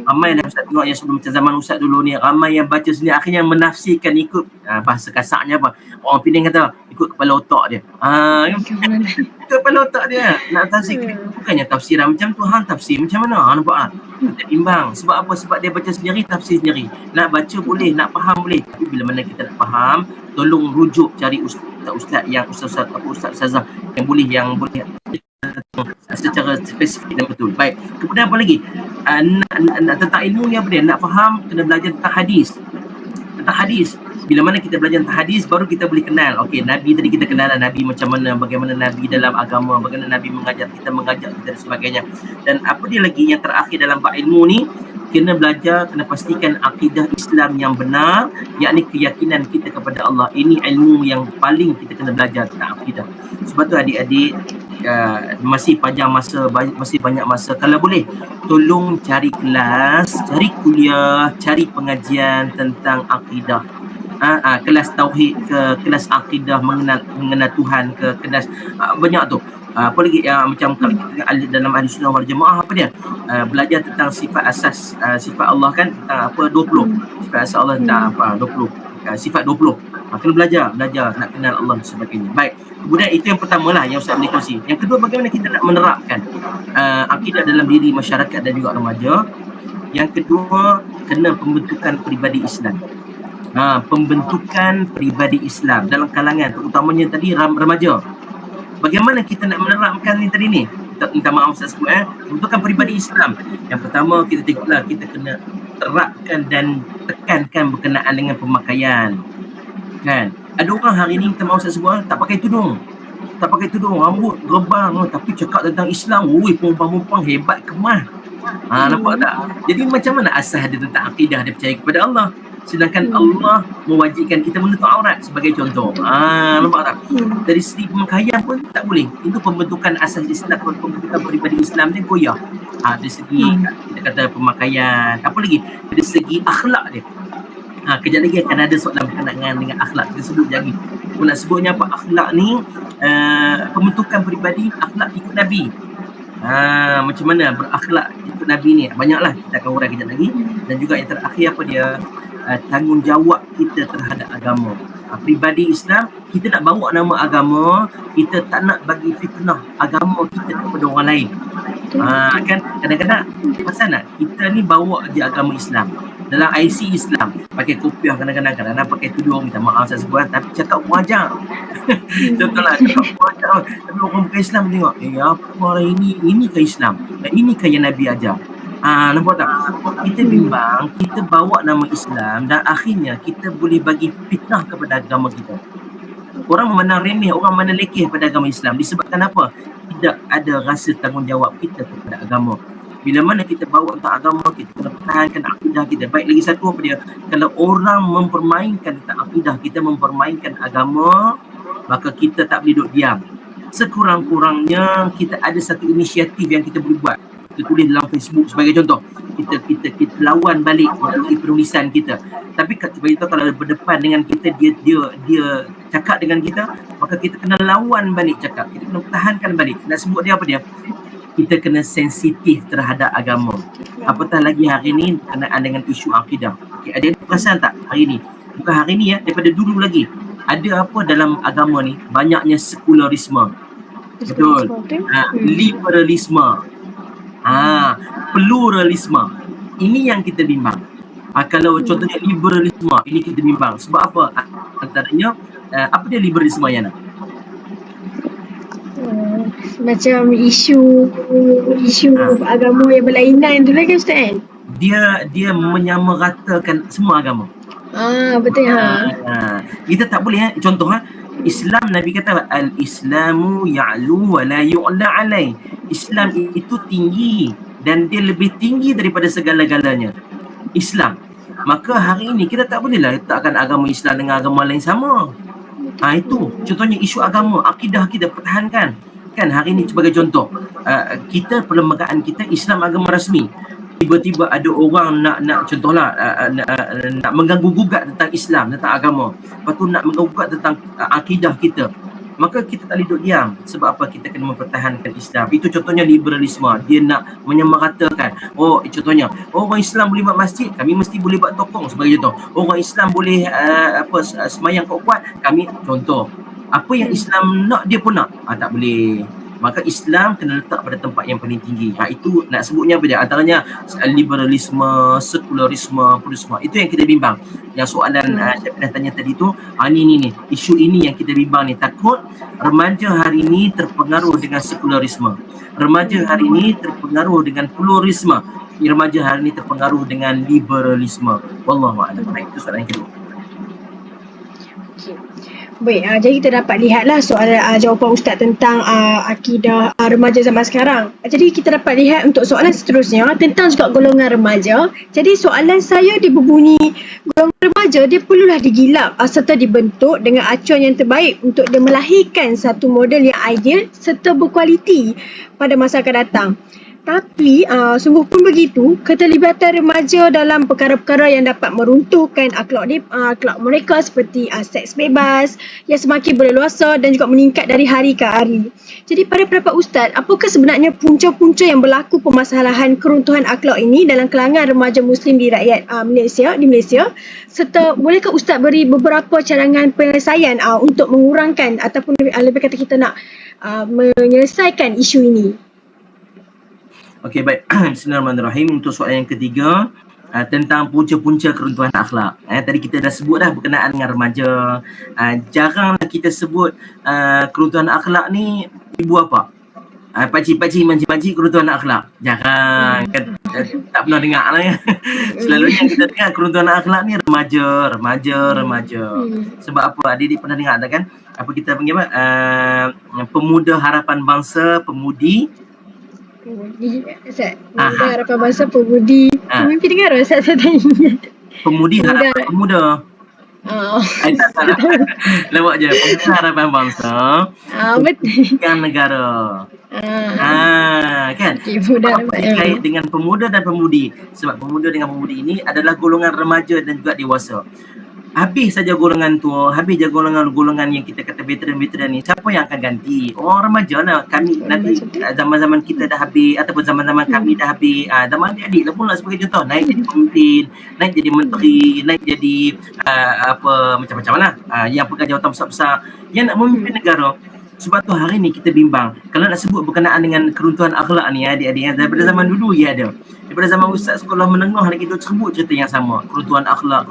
Ramai dah Ustaz tengok yang sebelum macam zaman Ustaz dulu ni, ramai yang baca sendiri akhirnya menafsirkan ikut bahasa kasarnya apa, orang Penang kata ikut kepala otak dia. Ikut kepala otak dia nak tafsir, bukannya tafsiran macam tu, hang tafsir macam mana? Nampak tak? Kita bimbang. Sebab apa? Sebab dia baca sendiri, tafsir sendiri. Nak baca boleh, nak faham boleh, tapi bila mana kita nak faham, tolong rujuk, cari ustaz-ustaz yang ustazah yang boleh secara spesifik dan betul. Baik. Kemudian apa lagi? Tentang ilmu ni apa dia? Nak faham, kena belajar tentang hadis. Tentang hadis. Bila mana kita belajar tentang hadis, baru kita boleh kenal. Okey, Nabi tadi kita kenal Nabi macam mana, bagaimana Nabi dalam agama, bagaimana Nabi mengajak kita dan sebagainya. Dan apa dia lagi yang terakhir dalam bab ilmu ni? Kena belajar, kena pastikan akidah Islam yang benar, yakni keyakinan kita kepada Allah. Ini ilmu yang paling kita kena belajar tentang akidah. Sebab tu adik-adik, masih panjang masa, masih banyak masa, kalau boleh tolong cari kelas, cari kuliah, cari pengajian tentang akidah. Kelas tauhid ke, kelas akidah, mengenal Tuhan ke, kelas banyak tu. Apa lagi macam kalau kita dalam ahli sunnah wal jamaah, apa dia? Belajar tentang sifat asas, sifat Allah kan, tentang apa 20. Sifat asas Allah tentang apa 20. Sifat 20. Kena belajar nak kenal Allah dan sebagainya. Baik. Kemudian itu yang pertama lah yang Ustaz boleh kongsi. Yang kedua, bagaimana kita nak menerapkan akidah dalam diri masyarakat dan juga remaja. Yang kedua, kena pembentukan peribadi Islam. Pembentukan peribadi Islam dalam kalangan, terutamanya tadi remaja. Bagaimana kita nak menerapkan ni tadi ni? Minta maaf Ustaz sebut pembentukan peribadi Islam. Yang pertama, kita tengoklah, kita kena terapkan dan tekankan berkenaan dengan pemakaian. Kan? Ada orang hari ni kita mahu Ustaz sebut tak pakai tudung. Tak pakai tudung, rambut gerbang tapi cakap tentang Islam. Ui, perempuan-perempuan hebat kemas. Nampak tak? Jadi macam mana asas dia tentang akidah dia percaya kepada Allah? Sedangkan Allah mewajibkan kita menutup aurat sebagai contoh. Nampak tak? Dari segi pemakaian pun tak boleh. Itu pembentukan asas Islam, pembentukan peribadi Islam dia goyah. Dari segi kita kata pemakaian, apa lagi? Dari segi akhlak dia. Kejap lagi akan ada soalan berkenaan dengan akhlak. Kita sebut lagi. Aku nak sebutnya apa akhlak ni? Pembentukan peribadi akhlak ikut Nabi. Macam mana berakhlak ikut Nabi ni? Banyaklah, kita akan urai kejap lagi. Dan juga yang terakhir apa dia? Tanggungjawab kita terhadap agama. Peribadi Islam, kita nak bawa nama agama, kita tak nak bagi fitnah agama kita kepada orang lain. Kan kadang-kadang pasal nak kita ni bawa je agama Islam dalam IC Islam, pakai kopiah kadang-kadang pakai tudung, minta maaf saya sebut, tapi cakap wajar. Contohlah cakap wajar, tapi orang bukan Islam tengok, apa ini ke Islam, ini ke yang Nabi ajar. Nampak tak? Kita bimbang, kita bawa nama Islam dan akhirnya kita boleh bagi fitnah kepada agama kita. Orang memandang remeh, orang memandang lekeh pada agama Islam disebabkan apa? Tidak ada rasa tanggungjawab kita kepada agama. Bila mana kita bawa tentang agama, kita kena pertahankan akidah kita. Baik lagi satu apa dia? Kalau orang mempermainkan tentang akidah kita, mempermainkan agama, maka kita tak boleh duduk diam. Sekurang-kurangnya kita ada satu inisiatif yang kita boleh buat. Kita tulis dalam Facebook sebagai contoh. Kita lawan balik melalui penulisan kita. Tapi sebagai contoh kalau berdepan dengan kita, dia cakap dengan kita, maka kita kena lawan balik cakap. Kita kena pertahankan balik. Nak sebut dia apa dia? Kita kena sensitif terhadap agama. Apatah lagi hari ni berkenaan dengan isu akidah. Okay, ada perasan tak hari ni? Bukan hari ni daripada dulu lagi. Ada apa dalam agama ni? Banyaknya sekularisme. Betul. Liberalisme. Pluralisme. Ini yang kita bimbang. Kalau contohnya liberalisme, ini kita bimbang. Sebab apa? Antaranya, apa dia liberalisme, Yana? Macam isu agama yang berlainan tu lah kan Ustaz kan? Dia menyamaratakan semua agama. Betul Kita tak boleh contoh Islam, Nabi kata al-Islamu ya'lu wa la yu'la alai. Islam itu tinggi dan dia lebih tinggi daripada segala-galanya. Islam. Maka hari ini kita tak bolehlah letakkan agama Islam dengan agama lain sama. Itu contohnya isu agama, akidah kita pertahankan. Kan hari ini sebagai contoh, kita perlembagaan kita Islam agama rasmi. Tiba-tiba ada orang nak contohlah nak mengganggu-gugat tentang Islam, tentang agama. Lepas tu nak mengganggu-gugat tentang akidah kita. Maka kita tak boleh duduk diam. Sebab apa? Kita kena mempertahankan Islam. Itu contohnya liberalisme. Dia nak menyamaratakan. Contohnya, orang Islam boleh buat masjid, kami mesti boleh buat tokong sebagai contoh. Orang Islam boleh semayang kuat-kuat, kami contoh. Apa yang Islam nak, dia pun nak. Tak boleh. Maka Islam kena letak pada tempat yang paling tinggi. Itu nak sebutnya apa dia? Antaranya liberalisme, sekularisme, pluralisme. Itu yang kita bimbang. Yang soalan saya pernah tanya tadi tu, ni isu ini yang kita bimbang ni. Takut remaja hari ini terpengaruh dengan sekularisme. Remaja hari ini terpengaruh dengan pluralisme. Remaja hari ini terpengaruh dengan liberalisme. Wallahu a'lam. Itu soalan yang kedua. Baik, jadi kita dapat lihatlah soalan jawapan Ustaz tentang akidah remaja zaman sekarang. Jadi kita dapat lihat untuk soalan seterusnya tentang juga golongan remaja. Jadi soalan saya dia berbunyi, golongan remaja dia perlulah digilap serta dibentuk dengan acuan yang terbaik untuk dia melahirkan satu model yang ideal serta berkualiti pada masa akan datang. Tapi sungguh pun begitu, keterlibatan remaja dalam perkara-perkara yang dapat meruntuhkan akhlak mereka seperti seks bebas yang semakin berleluasa dan juga meningkat dari hari ke hari. Jadi pada pendapat Ustaz, apakah sebenarnya punca-punca yang berlaku permasalahan keruntuhan akhlak ini dalam kalangan remaja Muslim di rakyat Malaysia? Serta bolehkah Ustaz beri beberapa cadangan penyelesaian untuk mengurangkan ataupun lebih kata kita nak menyelesaikan isu ini? Okey, baik. Bismillahirrahmanirrahim. Untuk soalan yang ketiga, tentang punca-punca keruntuhan akhlak. Tadi kita dah sebut dah berkenaan dengan remaja. Jaranglah kita sebut keruntuhan akhlak ni ibu bapa. pakcik-pakcik makcik-makcik keruntuhan akhlak. Jarang kan, tak pernah dengar lah ya. Selalunya kita dengar keruntuhan akhlak ni remaja. Sebab apa? Adik-adik pernah dengar tak kan? Apa kita panggil apa? Pemuda harapan bangsa, pemudi. Pemuda harapan bangsa, pemudi. Mimpi dengar Ustaz, saya tanya. Pemudi harapan pemuda. Tak salah. Lawak je. Pemuda harapan bangsa. Betul. Yang negara. Kan? Pemuda Terkait dengan pemuda dan pemudi. Sebab pemuda dengan pemudi ini adalah golongan remaja dan juga dewasa. Habis saja golongan tua, habis je golongan yang kita kata veteran-veteran ni, siapa yang akan ganti? Orang remaja lah. Kami nanti zaman-zaman kita dah habis ataupun zaman-zaman kami dah habis, zaman adik-adik lah pula sebagai contoh, naik jadi pemimpin, naik jadi menteri, naik jadi apa macam-macam lah, yang pegang jawatan besar-besar yang nak memimpin negara. Sebab tu hari ni kita bimbang. Kalau nak sebut berkenaan dengan keruntuhan akhlak ni adik-adik, daripada zaman dulu ya ada. Daripada zaman ustaz sekolah menengah lagi tu sebut cerita yang sama. Keruntuhan akhlak.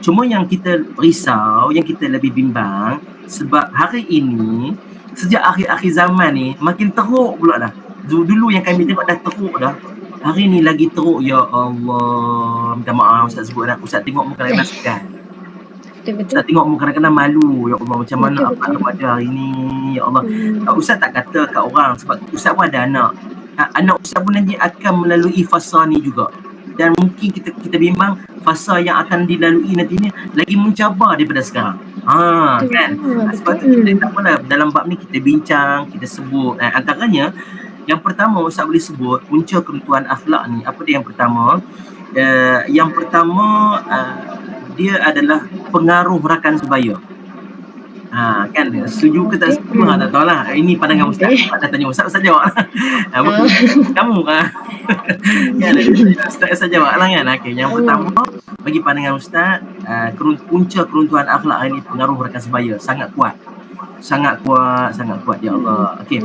Cuma yang kita risau, yang kita lebih bimbang, sebab hari ini, sejak akhir-akhir zaman ni, makin teruk pula dah. Dulu yang kami tengok dah teruk dah. Hari ni lagi teruk, ya Allah. Minta maaf ustaz sebut dah. Ustaz tengok muka kadang-kadang segan. Ustaz tengok muka kadang-kadang malu. Ya Allah, macam mana apa remaja hari ni. Ya Allah. Ustaz tak kata kat orang sebab ustaz pun ada anak. Anak ustaz pun nanti akan melalui fasa ni juga. Dan mungkin kita bimbang fasa yang akan dilalui nanti ni lagi mencabar daripada sekarang. Kan? Sebab tu kita tak apalah, dalam bab ni kita bincang, kita sebut. Antaranya yang pertama ustaz boleh sebut punca keruntuhan akhlak ni. Apa dia yang pertama? Yang pertama dia adalah pengaruh rakan sebaya. Kan, setuju ke tak setuju? Tak tahu lah. Ini pandangan ustaz. Dah tanya ustaz jawab lah. Kamu kan? Ustaz jawab lah kan. Okay, yang pertama bagi pandangan ustaz, punca keruntuhan akhlak ini pengaruh rakan sebaya sangat kuat ya Allah. Okay.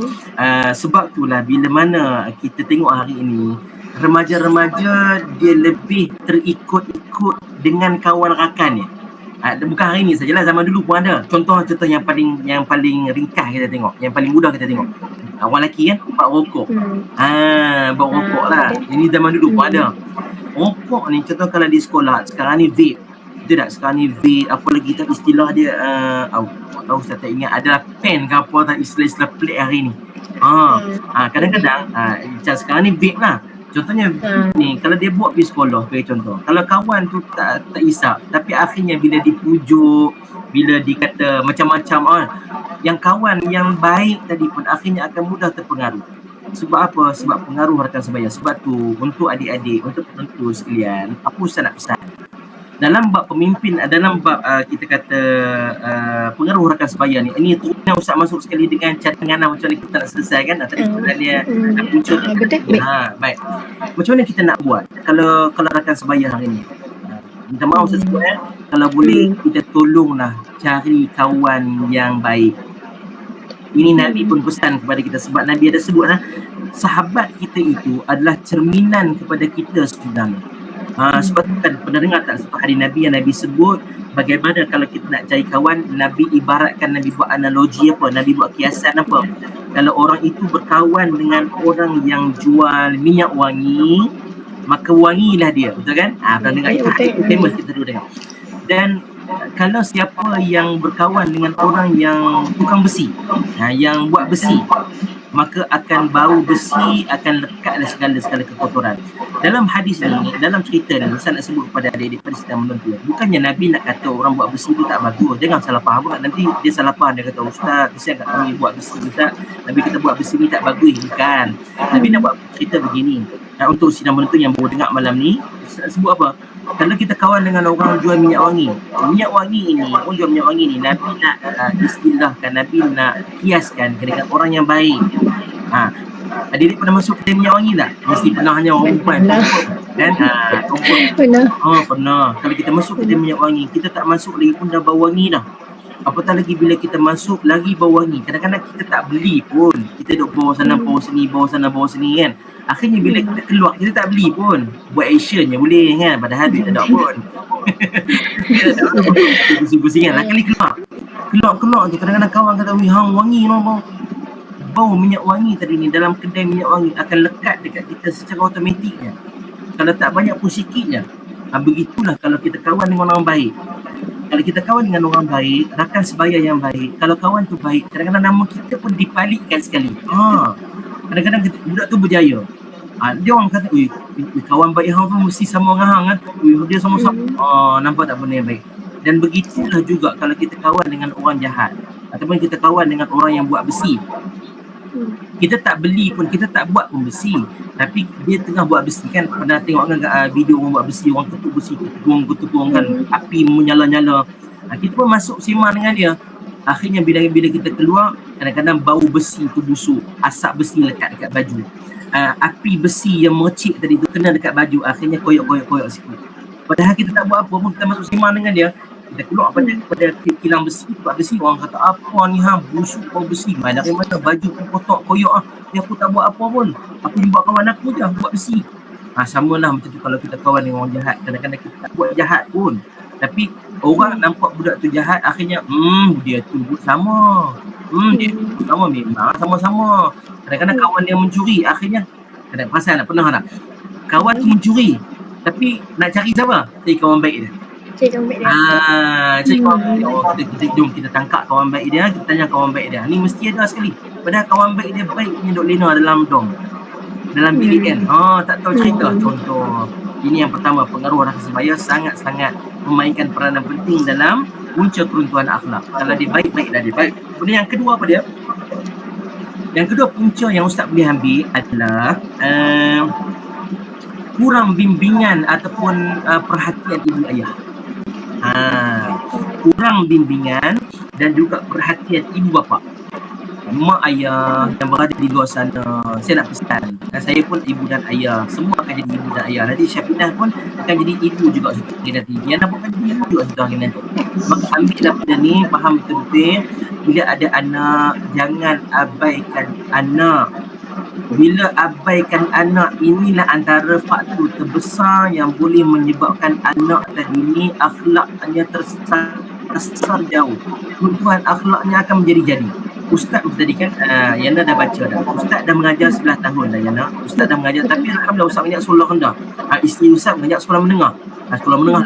Sebab itulah bila mana kita tengok hari ini remaja-remaja dia lebih terikut-ikut dengan kawan rakannya. Bukan hari ni sajalah, zaman dulu pun ada. Contoh yang paling ringkas kita tengok, yang paling mudah kita tengok. Orang lelaki kan bawa rokok. Bawa rokok lah. Ini zaman dulu pun ada. Rokok ni contoh kalau di sekolah, sekarang ni vape. Betul tak? Sekarang ni vape, apa lagi tak istilah dia, tahu saya tak ingat, ada pen ke apa tak istilah pelik hari ni. Kadang-kadang macam sekarang ni vape lah. Contohnya ni, kalau dia buat pergi sekolah, contoh, kalau kawan tu tak isap, tapi akhirnya bila dipujuk, bila dikata macam-macam, yang kawan yang baik tadi pun akhirnya akan mudah terpengaruh. Sebab apa? Sebab pengaruh rakan sebaya. Sebab tu untuk adik-adik, untuk penonton sekalian, apa Ustaz nak pesan? Dalam bab pemimpin, dalam bab kita kata pengaruh rakan sebaya ni, ini terusnya Ustaz masuk sekali dengan cadangan macam mana kita nak selesaikan. Tadi sebenarnya nak muncul. Baik. Macam mana kita nak buat kalau rakan sebaya hari ni? Minta maaf Ustaz sebut kalau boleh kita tolonglah cari kawan yang baik. Ini Nabi pun pesan kepada kita, sebab Nabi ada sebut sahabat kita itu adalah cerminan kepada kita sebenarnya. Sebab tu kan pernah dengar tak satu hadis Nabi yang Nabi sebut bagaimana kalau kita nak cari kawan, Nabi ibaratkan, Nabi buat analogi apa, Nabi buat kiasan apa. Kalau orang itu berkawan dengan orang yang jual minyak wangi, maka wangilah dia, betul kan? Pernah dengar itu famous, kita dulu dengar. Dan kalau siapa yang berkawan dengan orang yang tukang besi, yang buat besi, maka akan bau besi, akan lekatlah segala kekotoran. Dalam hadis ni, dalam cerita ni, saya nak sebut kepada adik-adik pada sedang menonton, bukannya Nabi nak kata orang buat besi tu tak bagus. Jangan salah faham pula, nanti dia salah faham, dia kata ustaz, kesian kat kami buat besi, ustaz, Nabi kata buat besi ni tak bagus. Bukan. Nabi nak buat cerita begini. Untuk sidang menonton yang baru dengar malam ni, sebut apa? Kalau kita kawan dengan orang jual minyak wangi ini, orang jual minyak wangi ni, Nabi nak istilahkan, Nabi nak kiaskan dengan orang yang baik. Adik-adik pernah masuk kedai minyak wangi tak? Mesti pernah, hanya orang perempuan. Dan pernah. Kalau kita masuk kedai minyak wangi, kita tak masuk lagi pun dah bau wangi dah. Apatah lagi bila kita masuk lagi bau wangi. Kadang-kadang kita tak beli pun. Kita duduk bawa sana, bawa sini kan. Akhirnya bila kita keluar, kita tak beli pun. Buat action je boleh kan. Padahal duit tak ada pun. Kita tak ada pusing-pusing kan. Kali keluar tu kadang-kadang kawan kata, hang wangi no. bau minyak wangi tadi ni dalam kedai minyak wangi akan lekat dekat kita secara automatiknya. Kalau tak banyak pun sikitnya. Begitulah kalau kita kawan dengan orang baik. Kalau kita kawan dengan orang baik, rakan sebaya yang baik, kalau kawan tu baik, kadang-kadang nama kita pun dipalikkan sekali. Kadang-kadang budak tu berjaya. Dia orang kata, kawan baik hang tu mesti sama dengan hang kan. Dia sama-sama. Nampak tak benda yang baik. Dan begitulah juga kalau kita kawan dengan orang jahat ataupun kita kawan dengan orang yang buat besi. Kita tak beli pun, kita tak buat pun besi, tapi dia tengah buat besi kan. Pernah tengok kan video orang buat besi, orang ketuk besi, ketukung kan, api menyala-nyala. Kita pun masuk sembang dengan dia. Akhirnya bila kita keluar, kadang-kadang bau besi tu busuk, asap besi lekat dekat baju, api besi yang mercik tadi tu kena dekat baju, akhirnya koyok sikit. Padahal kita tak buat apa pun, kita masuk sembang dengan dia, kita keluar pada kilang besi, tempat besi, orang kata apa ni busuk bau besi, dari mana baju pun kotak koyok dia aku tak buat apa pun, aku jumpa kawan aku je buat besi. Samalah macam tu kalau kita kawan dengan orang jahat, kadang-kadang kita tak buat jahat pun, tapi orang nampak budak tu jahat, akhirnya dia tu pun sama, dia tu sama, memang sama-sama. Kadang-kadang kawan dia mencuri, akhirnya perasan tak, pernah tak kawan tu mencuri tapi nak cari siapa? Cari kawan baik dia. Cari kawan baik dia. Cari kawan baik dia. Kita jom kita tangkap kawan baik dia, kita tanya kawan baik dia. Ni mesti ada sekali. Padahal kawan baik dia baik punya duk lena dalam dom, dalam bilik kan. Tak tahu cerita. Contoh, ini yang pertama, pengaruh rasa sebaya sangat-sangat memainkan peranan penting dalam punca keruntuhan akhlak. Kalau dia baik-baik dah dia baik. Kemudian yang kedua apa dia? Yang kedua punca yang Ustaz boleh ambil adalah kurang bimbingan ataupun perhatian ibu ayah. Kurang bimbingan dan juga perhatian ibu bapa, mak ayah yang berada di luar sana. Saya nak pesan, saya pun ibu dan ayah, semua akan jadi ibu dan ayah. Nanti Syafinah pun akan jadi ibu juga satu hari nanti. Yana pun akan jadi ibu juga satu hari nanti. Maka ambillah benda ni, faham betul-betul. Bila ada anak, jangan abaikan anak. Bila abaikan anak, inilah antara faktor terbesar yang boleh menyebabkan anak tadi ni akhlaknya tersasar jauh. Keruntuhan akhlaknya akan menjadi-jadi. Ustaz tadi kan, Yana dah baca dah. Ustaz dah mengajar 11 tahun dah Yana. Ustaz dah mengajar, tapi Alhamdulillah Ustaz mengajar sekolah rendah. Isteri Ustaz mengajar sekolah menengah. Sekolah menengah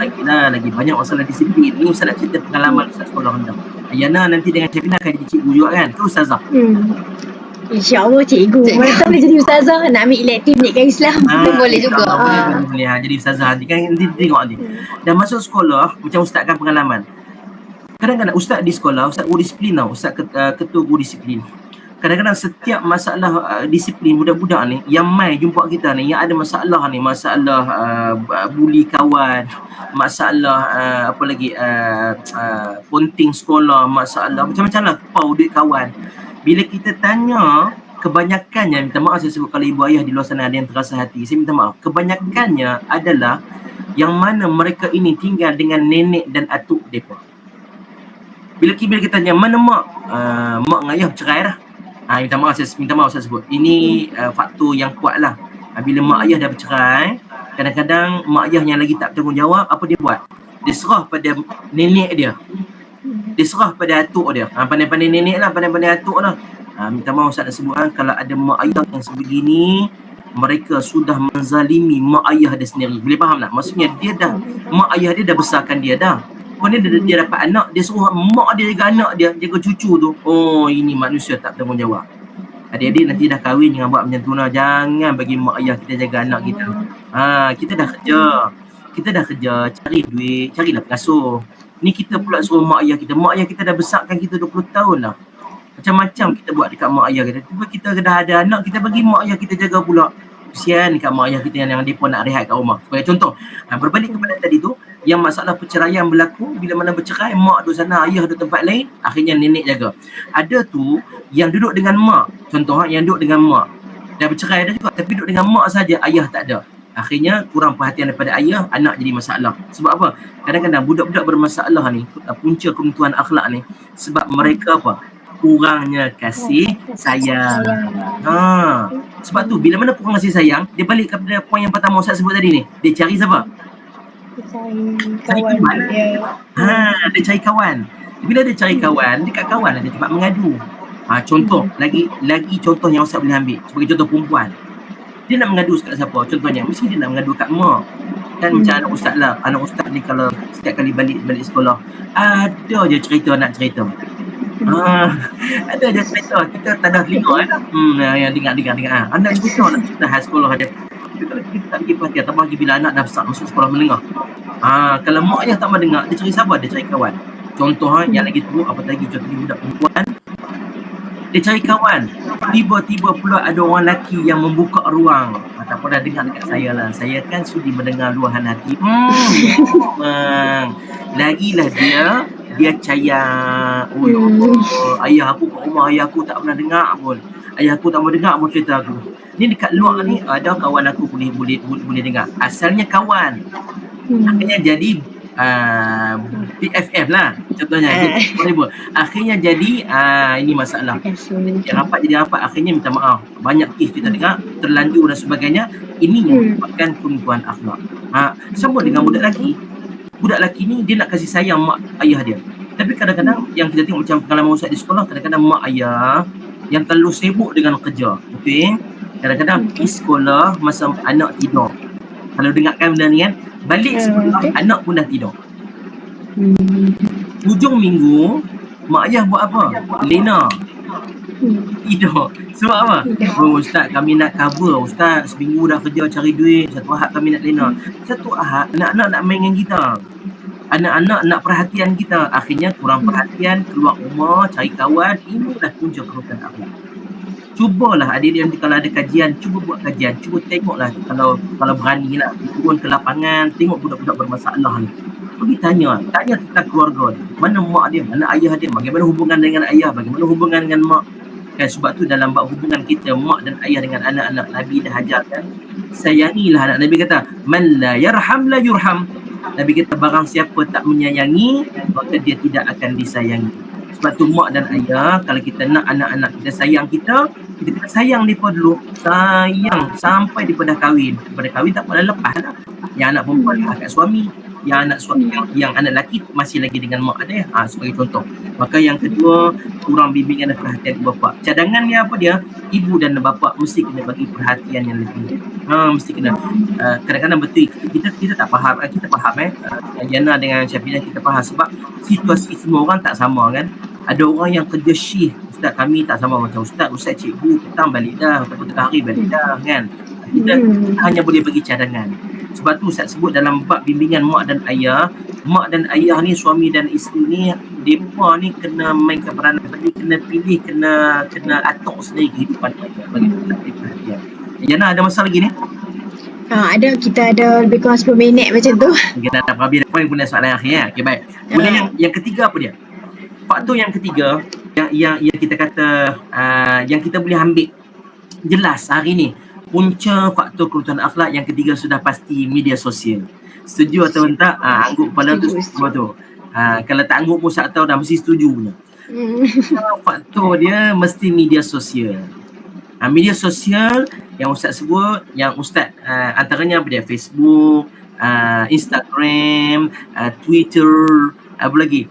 lagi banyak masalah disiplin. Ini Ustaz nak cerita pengalaman Ustaz sekolah rendah. Yana nanti dengan Syafinah akan jadi cikgu juga kan? Tu Ustazah. InsyaAllah cikgu. Mana tahu boleh jadi ustazah, nak ambil elektif pendidikan Islam. Boleh juga. Boleh jadi ustazah nanti kan, nanti tengok nanti. Dan masuk sekolah, macam Ustaz kan pengalaman. Kadang-kadang Ustaz di sekolah, Ustaz guru disiplin tau, Ustaz ketua guru disiplin. Kadang-kadang setiap masalah disiplin budak-budak ni yang mai jumpa kita ni, yang ada masalah ni, masalah bully kawan, masalah apa lagi, ponting sekolah, masalah macam-macam lah, pau duit kawan. Bila kita tanya, kebanyakannya, minta maaf saya sebut kalau ibu ayah di luar sana ada yang terasa hati, saya minta maaf, kebanyakannya adalah yang mana mereka ini tinggal dengan nenek dan atuk mereka. Bila kita tanya mana mak, mak dengan ayah bercerai dah. Minta maaf saya sebut. Ini faktor yang kuat lah. Bila mak ayah dah bercerai, kadang-kadang mak ayah yang lagi tak bertanggungjawab, apa dia buat? Dia serah pada nenek dia. Dia serah pada atuk dia. Pandai-pandai nenek lah, pandai-pandai atuk lah. Minta maaf Ustaz nak sebut, kalau ada mak ayah yang sebegini, mereka sudah menzalimi mak ayah dia sendiri. Boleh faham tak? Maksudnya mak ayah dia dah besarkan dia dah. Kemudian dia dapat anak, dia suruh mak dia jaga anak dia, jaga cucu tu. Oh, ini manusia tak bertanggungjawab. Adik-adik nanti dah kahwin jangan buat macam tu lah. Jangan bagi mak ayah kita jaga anak kita. Kita dah kerja, cari duit, carilah pengasuh. Ni kita pula suruh mak ayah kita dah besarkan kita 20 tahun lah. Macam-macam kita buat dekat mak ayah kita. Tiba kita dah ada anak, kita bagi mak ayah kita jaga pula. Kesian dekat mak ayah kita yang dia pun nak rehat kat rumah. Sebagai contoh, berbalik kepada tadi tu, yang masalah perceraian berlaku, bila mana bercerai, mak duduk sana, ayah duduk tempat lain, akhirnya nenek jaga. Ada tu yang duduk dengan mak, contoh yang duduk dengan mak, dah bercerai dah juga, tapi duduk dengan mak saja, ayah tak ada. Akhirnya kurang perhatian daripada ayah, anak jadi masalah. Sebab apa? Kadang-kadang budak-budak bermasalah ni, punca keruntuhan akhlak ni, sebab mereka apa? Kurangnya kasih sayang. Sebab tu bila mana kurang kasih sayang, dia balik kepada poin yang pertama Ustaz sebut tadi ni. Dia cari siapa? Cari kawan dia. Dia cari kawan. Bila dia cari kawan, dekat kawan ada tempat mengadu. Contoh, lagi contoh yang Ustaz boleh ambil. Sebagai contoh perempuan. Dia nak mengadu kat siapa? Contohnya, mesti dia nak mengadu kat mak. Kan macam anak Ustaz lah. Anak Ustaz ni kalau setiap kali balik sekolah, ada je cerita nak cerita. Ada je cerita. Kita tak ada telinga kan. Yang dengar. Anak cerita hal sekolah dia. Tapi kalau kita tak pergi perhatian, tambah lagi bila anak dah besar masuk sekolah menengah. Kalau mak yang tak mau dengar, dia cari siapa? Dia cari kawan. Contoh yang lagi teruk, apa lagi contohnya budak perempuan, dia cari kawan. Tiba-tiba pula ada orang lelaki yang membuka ruang. Tak pernah dengar dekat saya lah. Saya kan sudi mendengar luahan hati. Lagilah dia cayang. Ayah aku kat rumah, ayah aku tak pernah dengar pun. Ayah aku tak mau dengar pun cerita aku. Ni dekat luar ni ada kawan aku boleh dengar. Asalnya kawan. Akhirnya jadi PFF lah contohnya. Akhirnya jadi ini masalah. Jadi rapat akhirnya minta maaf. Banyak kes kita dengar terlanjur dan sebagainya. Ini yang merupakan perempuan akhlak. Sama dengan budak lelaki. Budak lelaki ni dia nak kasih sayang mak ayah dia. Tapi kadang-kadang yang kita tengok macam pengalaman Ustaz di sekolah, kadang-kadang mak ayah yang terlalu sibuk dengan kerja. Okey. Kadang-kadang pergi sekolah masa anak tidur. Kalau dengarkan benda ni kan, balik sekolah anak pun dah tidur. Hujung minggu mak ayah buat apa? Lena tidur. Sebab apa? Ustaz kami nak cover. Ustaz seminggu dah kerja cari duit, satu ahad kami nak lena. Satu ahad anak-anak nak main dengan kita, anak-anak nak perhatian kita. Akhirnya kurang perhatian, keluar rumah cari kawan. Inilah punca kerokan akhlak. Cubalah adik-adik nanti kalau ada kajian, cuba buat kajian, cuba tengoklah kalau berani lah turun ke lapangan, tengok budak-budak bermasalah ni. Pergi tanya tentang keluarga dia. Mana mak dia, mana ayah dia, bagaimana hubungan dengan ayah, bagaimana hubungan dengan mak. Kan sebab tu dalam bab hubungan kita mak dan ayah dengan anak-anak, Nabi dah ajarkan, sayangilah anak. Nabi kata, man la yarham la yurham. Nabi kata barang siapa tak menyayangi, maka dia tidak akan disayangi. Sebab tu mak dan ayah, kalau kita nak anak-anak kita sayang kita kena sayang mereka dulu. Sayang sampai mereka dah kahwin. Pada kahwin tak pernah lepas lah. Yang anak perempuan kat suami, yang anak suami, yang anak lelaki masih lagi dengan mak ada. Sebagai contoh. Maka yang kedua, kurang bimbingan dan perhatian ibu bapa. Cadangannya apa dia? Ibu dan bapa mesti kena bagi perhatian yang lebih. Mesti kena. Kadang-kadang betul kita tak faham. Kita faham Yana dengan Syafiqah kita faham sebab situasi semua orang tak sama kan. Ada orang yang kerja shift. Ustaz kami tak sama macam ustaz cikgu petang balik dah, atau tengah hari balik dah kan. Kita hanya boleh bagi cadangan. Sebab tu Ustaz sebut dalam bab bimbingan mak dan ayah ni, suami dan isteri ni, mereka ni kena mainkan peranan penting, kena pilih, kena atok sendiri kehidupan mereka bagi perhatian. Yana ada masa lagi ni? Ada, kita ada lebih kurang 10 minit macam tu. Kita dah habis dah poin guna soalan akhir ya. Okey baik. Kemudian yang ketiga apa dia? Faktor yang ketiga yang kita kata yang kita boleh ambil jelas hari ni, punca faktor kerutan akhlak yang ketiga sudah pasti media sosial. Setuju atau tak? Angguk kepala tu semua tu. Kalau tak angguk pun Ustaz tahu dah mesti setuju punya. Faktor dia mesti media sosial. Media sosial yang Ustaz sebut, yang Ustaz antaranya apa dia? Facebook, Instagram, Twitter, apa lagi?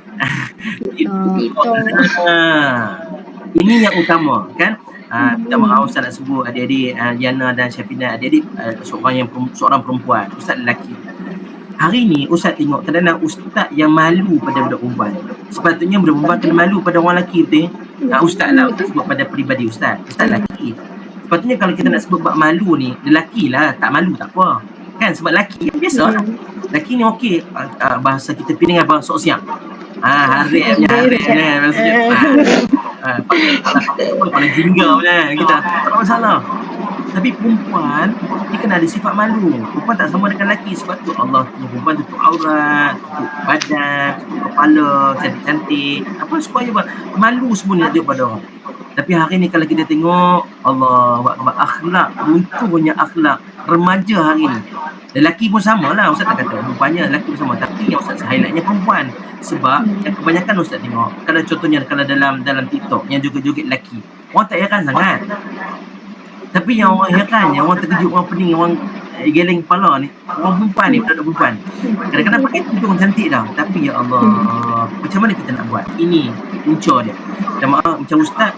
Ini yang utama kan. Minta maaf Ustaz nak sebut adik-adik Yana dan Syafina, adik-adik seorang perempuan, Ustaz lelaki. Hari ni Ustaz tengok kadang-kadang Ustaz yang malu pada budak perempuan. Sepatutnya budak perempuan kena malu pada orang lelaki betul. Ustaz lah, Ustaz sebut pada peribadi Ustaz lelaki. Sepatutnya kalau kita nak sebut bab malu ni, lelaki lah, tak malu tak apa. Kan sebab lelaki biasa lah. Lelaki ni okey, bahasa kita pilih dengan bahasa sosial. Harapnya maksudnya pada jingga punya kita tak masalah. Tapi perempuan dia kena ada sifat malu. Perempuan tak sama dengan lelaki. Sebab tu Allah perempuan tutup aurat, tutup badan, tutup kepala, cantik-cantik, apa supaya malu semua ni ada pada orang. Tapi hari ni kalau kita tengok Allah akhlak, runtuhnya akhlak remaja hari ni. Lelaki pun sama lah, Ustaz tak kata rupanya lelaki pun sama, tapi yang Ustaz highlightnya perempuan. Sebab yang kebanyakan Ustaz tengok, kalau contohnya kalau dalam TikTok yang joget-joget lelaki, orang tak heran sangat. Tapi yang orang heran, yang orang terkejut, orang pening, orang geleng kepala ni. Orang perempuan ni, budak perempuan. Kadang-kadang pakai tudung cantik dah. Tapi ya Allah, macam mana kita nak buat? Ini punca dia. Dan maaf, macam Ustaz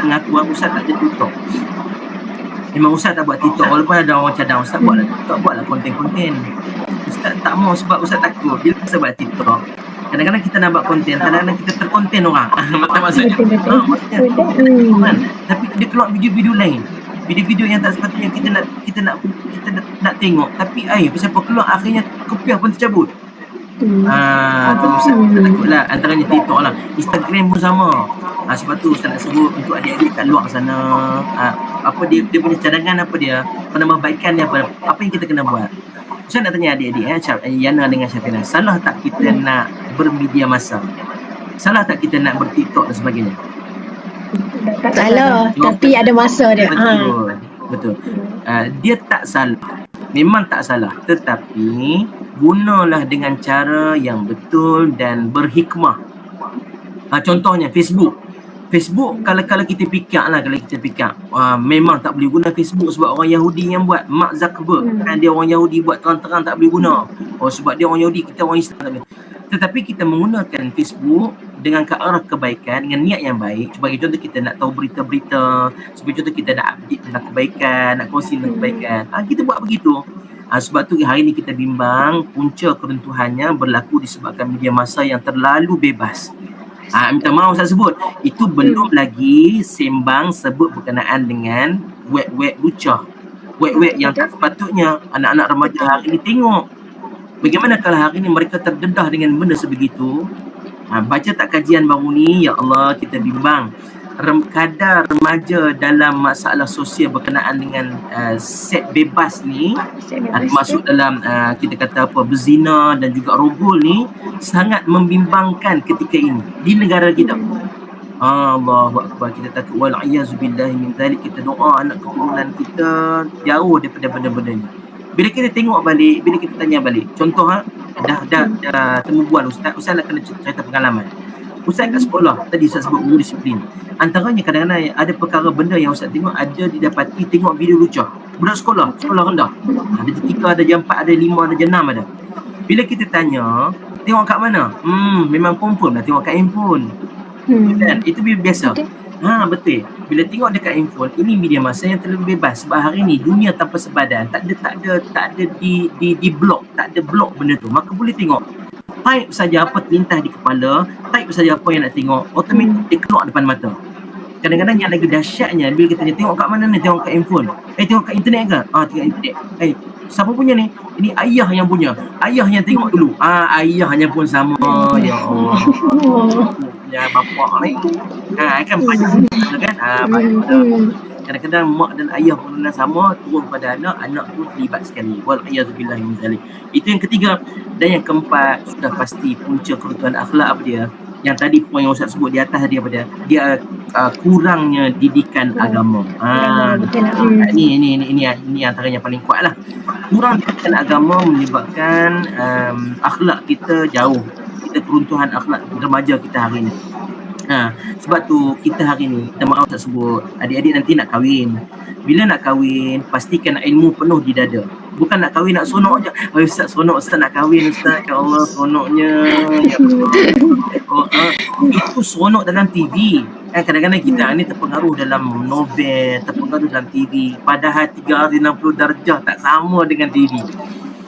mengaku Ustaz tak ada TikTok. Memang Ustaz tak buat TikTok. Walaupun ada orang cadang, Ustaz buatlah TikTok, buatlah konten-konten. Ustaz tak mau sebab Ustaz takut. Bila Ustaz buat TikTok, kadang-kadang kita nak buat konten, kadang-kadang kita terkonten orang. Maksudnya, kan? Tapi dia keluar video-video lain. Video-video yang tak sepatutnya kita nak tengok. Tapi pasal apa keluar akhirnya kopiah pun tercabut. Tu Ustaz takutlah. Antaranya TikTok lah. Instagram pun sama. Sebab tu Ustaz nak sebut untuk adik-adik kat luar sana. Apa dia punya cadangan, apa dia penambahbaikan dia, apa yang kita kena buat. Ustaz nak tanya adik-adik Yana dengan Syafina, salah tak kita nak bermedia masa? Salah tak kita nak bertiktok dan sebagainya? Tak salah, tapi ada masa dia. Betul. Dia tak salah. Memang tak salah, tetapi gunalah dengan cara yang betul dan berhikmah. Contohnya Facebook kalau kita fikir memang tak boleh guna Facebook sebab orang Yahudi yang buat. Mark Zuckerberg kan, dia orang Yahudi buat terang-terang tak boleh guna. Sebab dia orang Yahudi, kita orang Islam tak boleh. Tetapi kita menggunakan Facebook dengan ke arah kebaikan, dengan niat yang baik. Sebagai contoh, kita nak tahu berita-berita, sebagai contoh kita nak update tentang kebaikan, nak kongsi tentang kebaikan. Kita buat begitu. Sebab tu hari ni kita bimbang punca keruntuhannya berlaku disebabkan media masa yang terlalu bebas. Minta maaf saya sebut, itu belum lagi sembang sebut berkenaan dengan web lucah, web yang tak sepatutnya anak-anak remaja hari ini tengok. Bagaimana kalau hari ini mereka terdedah dengan benda sebegitu? Baca tak kajian baru ni, ya Allah, kita bimbang kadar remaja dalam masalah sosial berkenaan dengan seks bebas ni, masuk dalam kita kata apa, berzina dan juga rogol ni, sangat membimbangkan ketika ini di negara kita. Allahu Akbar, kita takut wal'iyazubillahi min zalik. Kita doa anak keturunan kita jauh daripada benda-benda ni. Bila kita tengok balik, bila kita tanya balik, contoh dah temu bual Ustaz nak kena cerita pengalaman. Ustaz kat sekolah, tadi Ustaz sebut guru disiplin. Antaranya kadang-kadang ada perkara benda yang Ustaz tengok, ada didapati tengok video lucah. Budak sekolah rendah. Ada jam 3, ada jam 4, ada 5, ada jam 6 ada. Bila kita tanya, tengok kat mana? Memang confirm lah tengok kat handphone. Kan? Itu biasa. Betul. Bila tengok dekat handphone, ini media masa yang terlalu bebas. Sebab hari ni dunia tanpa sebadan, tak ada di blok, tak ada blok benda tu. Maka boleh tengok. Type saja apa terlintas di kepala, type saja apa yang nak tengok, automatik dia keluar depan mata. Kadang-kadang yang lagi dahsyatnya, bila kita tengok kat mana ni, tengok kat handphone. Tengok kat internet ke? Tengok internet. Siapa punya ni? Ini ayah yang punya. Ayah yang tengok dulu. Ayahnya pun sama. Ya Allah. Ya bapak ni. Kan banyak kan? Kadang-kadang mak dan ayah pun sama, turun pada anak pun terlibat sekali. Wal'iyazubillahi min zalik. Itu yang ketiga. Dan yang keempat, sudah pasti punca keruntuhan akhlak apa dia? Yang tadi poin yang Ustaz sebut di atas tadi apa dia kurangnya didikan agama. Ini antaranya paling kuat lah. Kurang didikan agama menyebabkan akhlak kita jauh. Kita keruntuhan akhlak remaja kita hari ini. Sebab tu kita hari ni, kita maaf tak sebut, adik-adik nanti nak kahwin. Bila nak kahwin, pastikan ilmu penuh di dada. Bukan nak kahwin nak seronok je. Ustaz seronok, Ustaz nak kahwin Ustaz. Ya Allah, seronoknya. Ya Allah. Itu seronok dalam TV. Kadang-kadang kita ni terpengaruh dalam novel, terpengaruh dalam TV. Padahal 360 darjah tak sama dengan TV.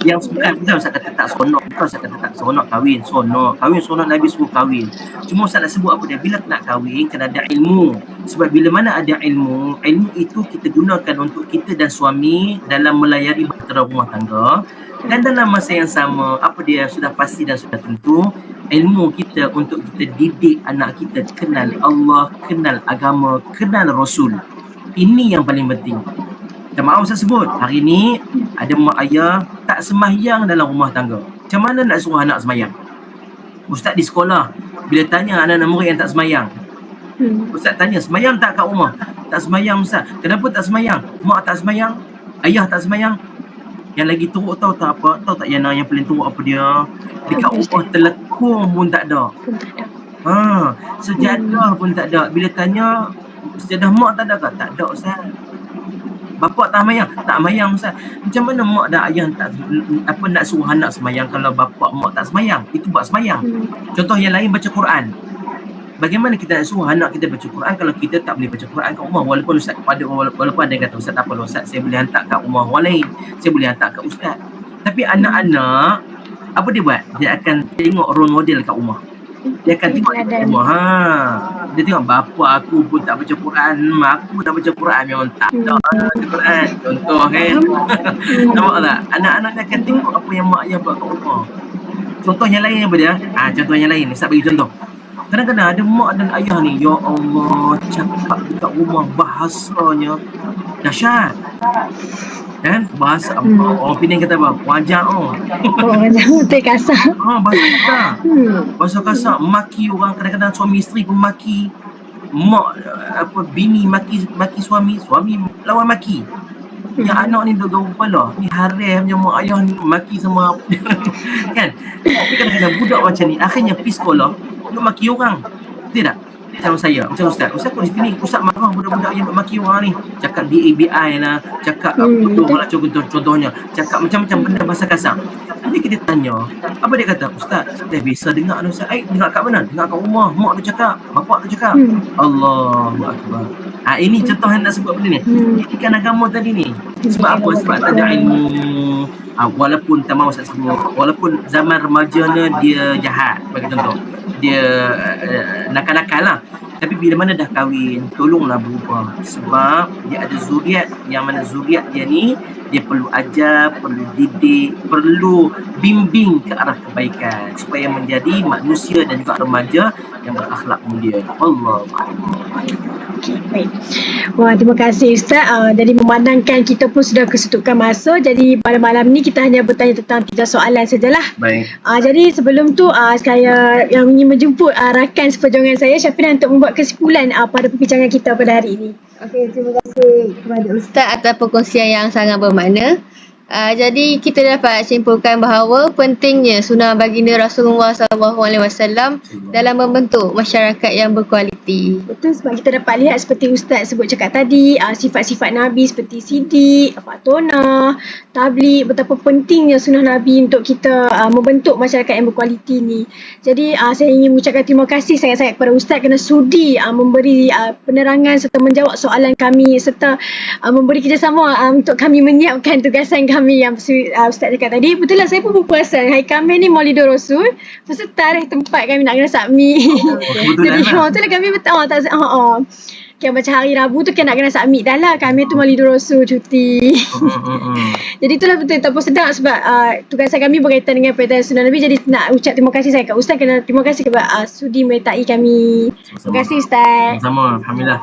Yang bukan Ustaz kata tak seronok, bukan Ustaz kata tak seronok kahwin seronok, Nabi suruh kahwin. Cuma Ustaz nak sebut apa dia, bila nak kahwin kena ada ilmu. Sebab bila mana ada ilmu itu kita gunakan untuk kita dan suami dalam melayari bahtera rumah tangga. Dan dalam masa yang sama, apa dia sudah pasti dan sudah tentu, ilmu kita untuk kita didik anak kita kenal Allah, kenal agama, kenal Rasul. Ini yang paling penting. Dan maaf saya sebut, hari ni ada mak ayah tak sembahyang dalam rumah tangga. Macam mana nak suruh anak sembahyang? Ustaz di sekolah, bila tanya anak-anak murid yang tak sembahyang, Ustaz tanya, sembahyang tak kat rumah? Tak sembahyang Ustaz. Kenapa tak sembahyang? Mak tak sembahyang, ayah tak sembahyang. Yang lagi teruk tahu tak apa? Tahu tak Yana yang paling teruk apa dia? Dekat rumah telekung pun tak ada. Sejadah pun tak ada. Bila tanya, sejadah mak tak ada ke? Tak ada Ustaz. Bapak tak semayang. Tak semayang Ustaz. Macam mana mak dan ayah nak suruh anak semayang kalau bapak mak tak semayang? Itu buat semayang. Contoh yang lain, baca Quran. Bagaimana kita nak suruh anak kita baca Quran kalau kita tak boleh baca Quran kat rumah? Walaupun Ustaz walaupun ada yang kata Ustaz tak apa Ustaz, saya boleh hantar kat rumah orang lain, saya boleh hantar kat Ustaz. Tapi anak-anak apa dia buat? Dia akan tengok role model kat rumah. Dia akan tengok kat rumah. Dia tengok bapa aku pun tak baca Quran, mak aku tak baca Quran, memang tak ada baca Quran. Contoh kan. Nampak tak? Anak-anak dia akan tengok apa yang mak ayah buat kat rumah. Contoh yang lain apa dia? Contoh yang lain. Ustaz bagi contoh. Kadang-kadang ada mak dan ayah ni, ya Allah, cakap dekat rumah bahasanya dahsyat. Kan? Bahasa orang Penang kata apa? Wajak Betul kasar. bahasa kasar. Bahasa kasar, maki orang, kadang-kadang suami isteri pun maki. Mak bini maki suami lawan maki. Yang anak ni duduk gaul kepala. Ni haramnya mak ayah ni maki sama kan? Tapi kadang-kadang budak macam ni akhirnya pergi sekolah duk maki orang. Betul tak? Macam saya, macam Ustaz kau di sini, Ustaz marah budak-budak yang duk maki orang ni. Cakap DABI lah, cakap bodoh lah contohnya. Cakap macam-macam benda bahasa kasar. Jadi kita tanya, apa dia kata? Ustaz, saya biasa dengar ni Ustaz. Dengar kat mana? Dengar kat rumah, mak tu cakap, bapak tu cakap. Allahu Akbar. Ini contoh yang nak sebut benda ni. Pendidikan agama tadi ni. Sebab apa? Sebab tak ada ilmu. Walaupun tak mahu Ustaz sebut, walaupun zaman remajanya dia jahat, bagi contoh. Dia nakal-nakal lah. Tapi bila mana dah kahwin, tolonglah berubah. Sebab dia ada zuriat, yang mana zuriat dia ni, dia perlu ajar, perlu didik, perlu bimbing ke arah kebaikan supaya menjadi manusia dan juga remaja yang berakhlak mulia. Allah. Okay, baik. Wah, terima kasih Ustaz. Jadi memandangkan kita pun sudah kesetukan masa, jadi pada malam ni kita hanya bertanya tentang 3 soalan sajalah. Baik. Jadi sebelum tu saya yang ingin menjemput rakan seperjuangan saya, Syafina, untuk membuat kesimpulan pada perbincangan kita pada hari ini. Okey, terima kasih kepada Ustaz atas perkongsian yang sangat bermakna. Jadi kita dapat simpulkan bahawa pentingnya sunnah baginda Rasulullah SAW dalam membentuk masyarakat yang berkualiti. Betul, sebab kita dapat lihat seperti Ustaz sebut cakap tadi, sifat-sifat Nabi seperti Siddiq, Fatonah, Tabligh, betapa pentingnya sunnah Nabi untuk kita membentuk masyarakat yang berkualiti ni. Jadi saya ingin mengucapkan terima kasih sangat-sangat kepada Ustaz kerana sudi memberi penerangan serta menjawab soalan kami serta memberi kerjasama untuk kami menyiapkan tugasan kami yang Ustaz cakap tadi. Betul lah, saya pun berperasan hari Khamis ni Maulidur Rasul, pasal tarikh tempat kami nak kena submit. Jadi betul lah kami Okay, macam hari Rabu tu kan nak kena submit dah lah. Kami tu Maulidur Rasul cuti. Jadi itulah betul tak pun sedap sebab tugasan kami berkaitan dengan perintah sunnah Nabi. Jadi nak ucap terima kasih saya kat Ustaz kerana terima kasih kepada sudi menyertai kami. Terima kasih Ustaz. Sama-sama. Alhamdulillah.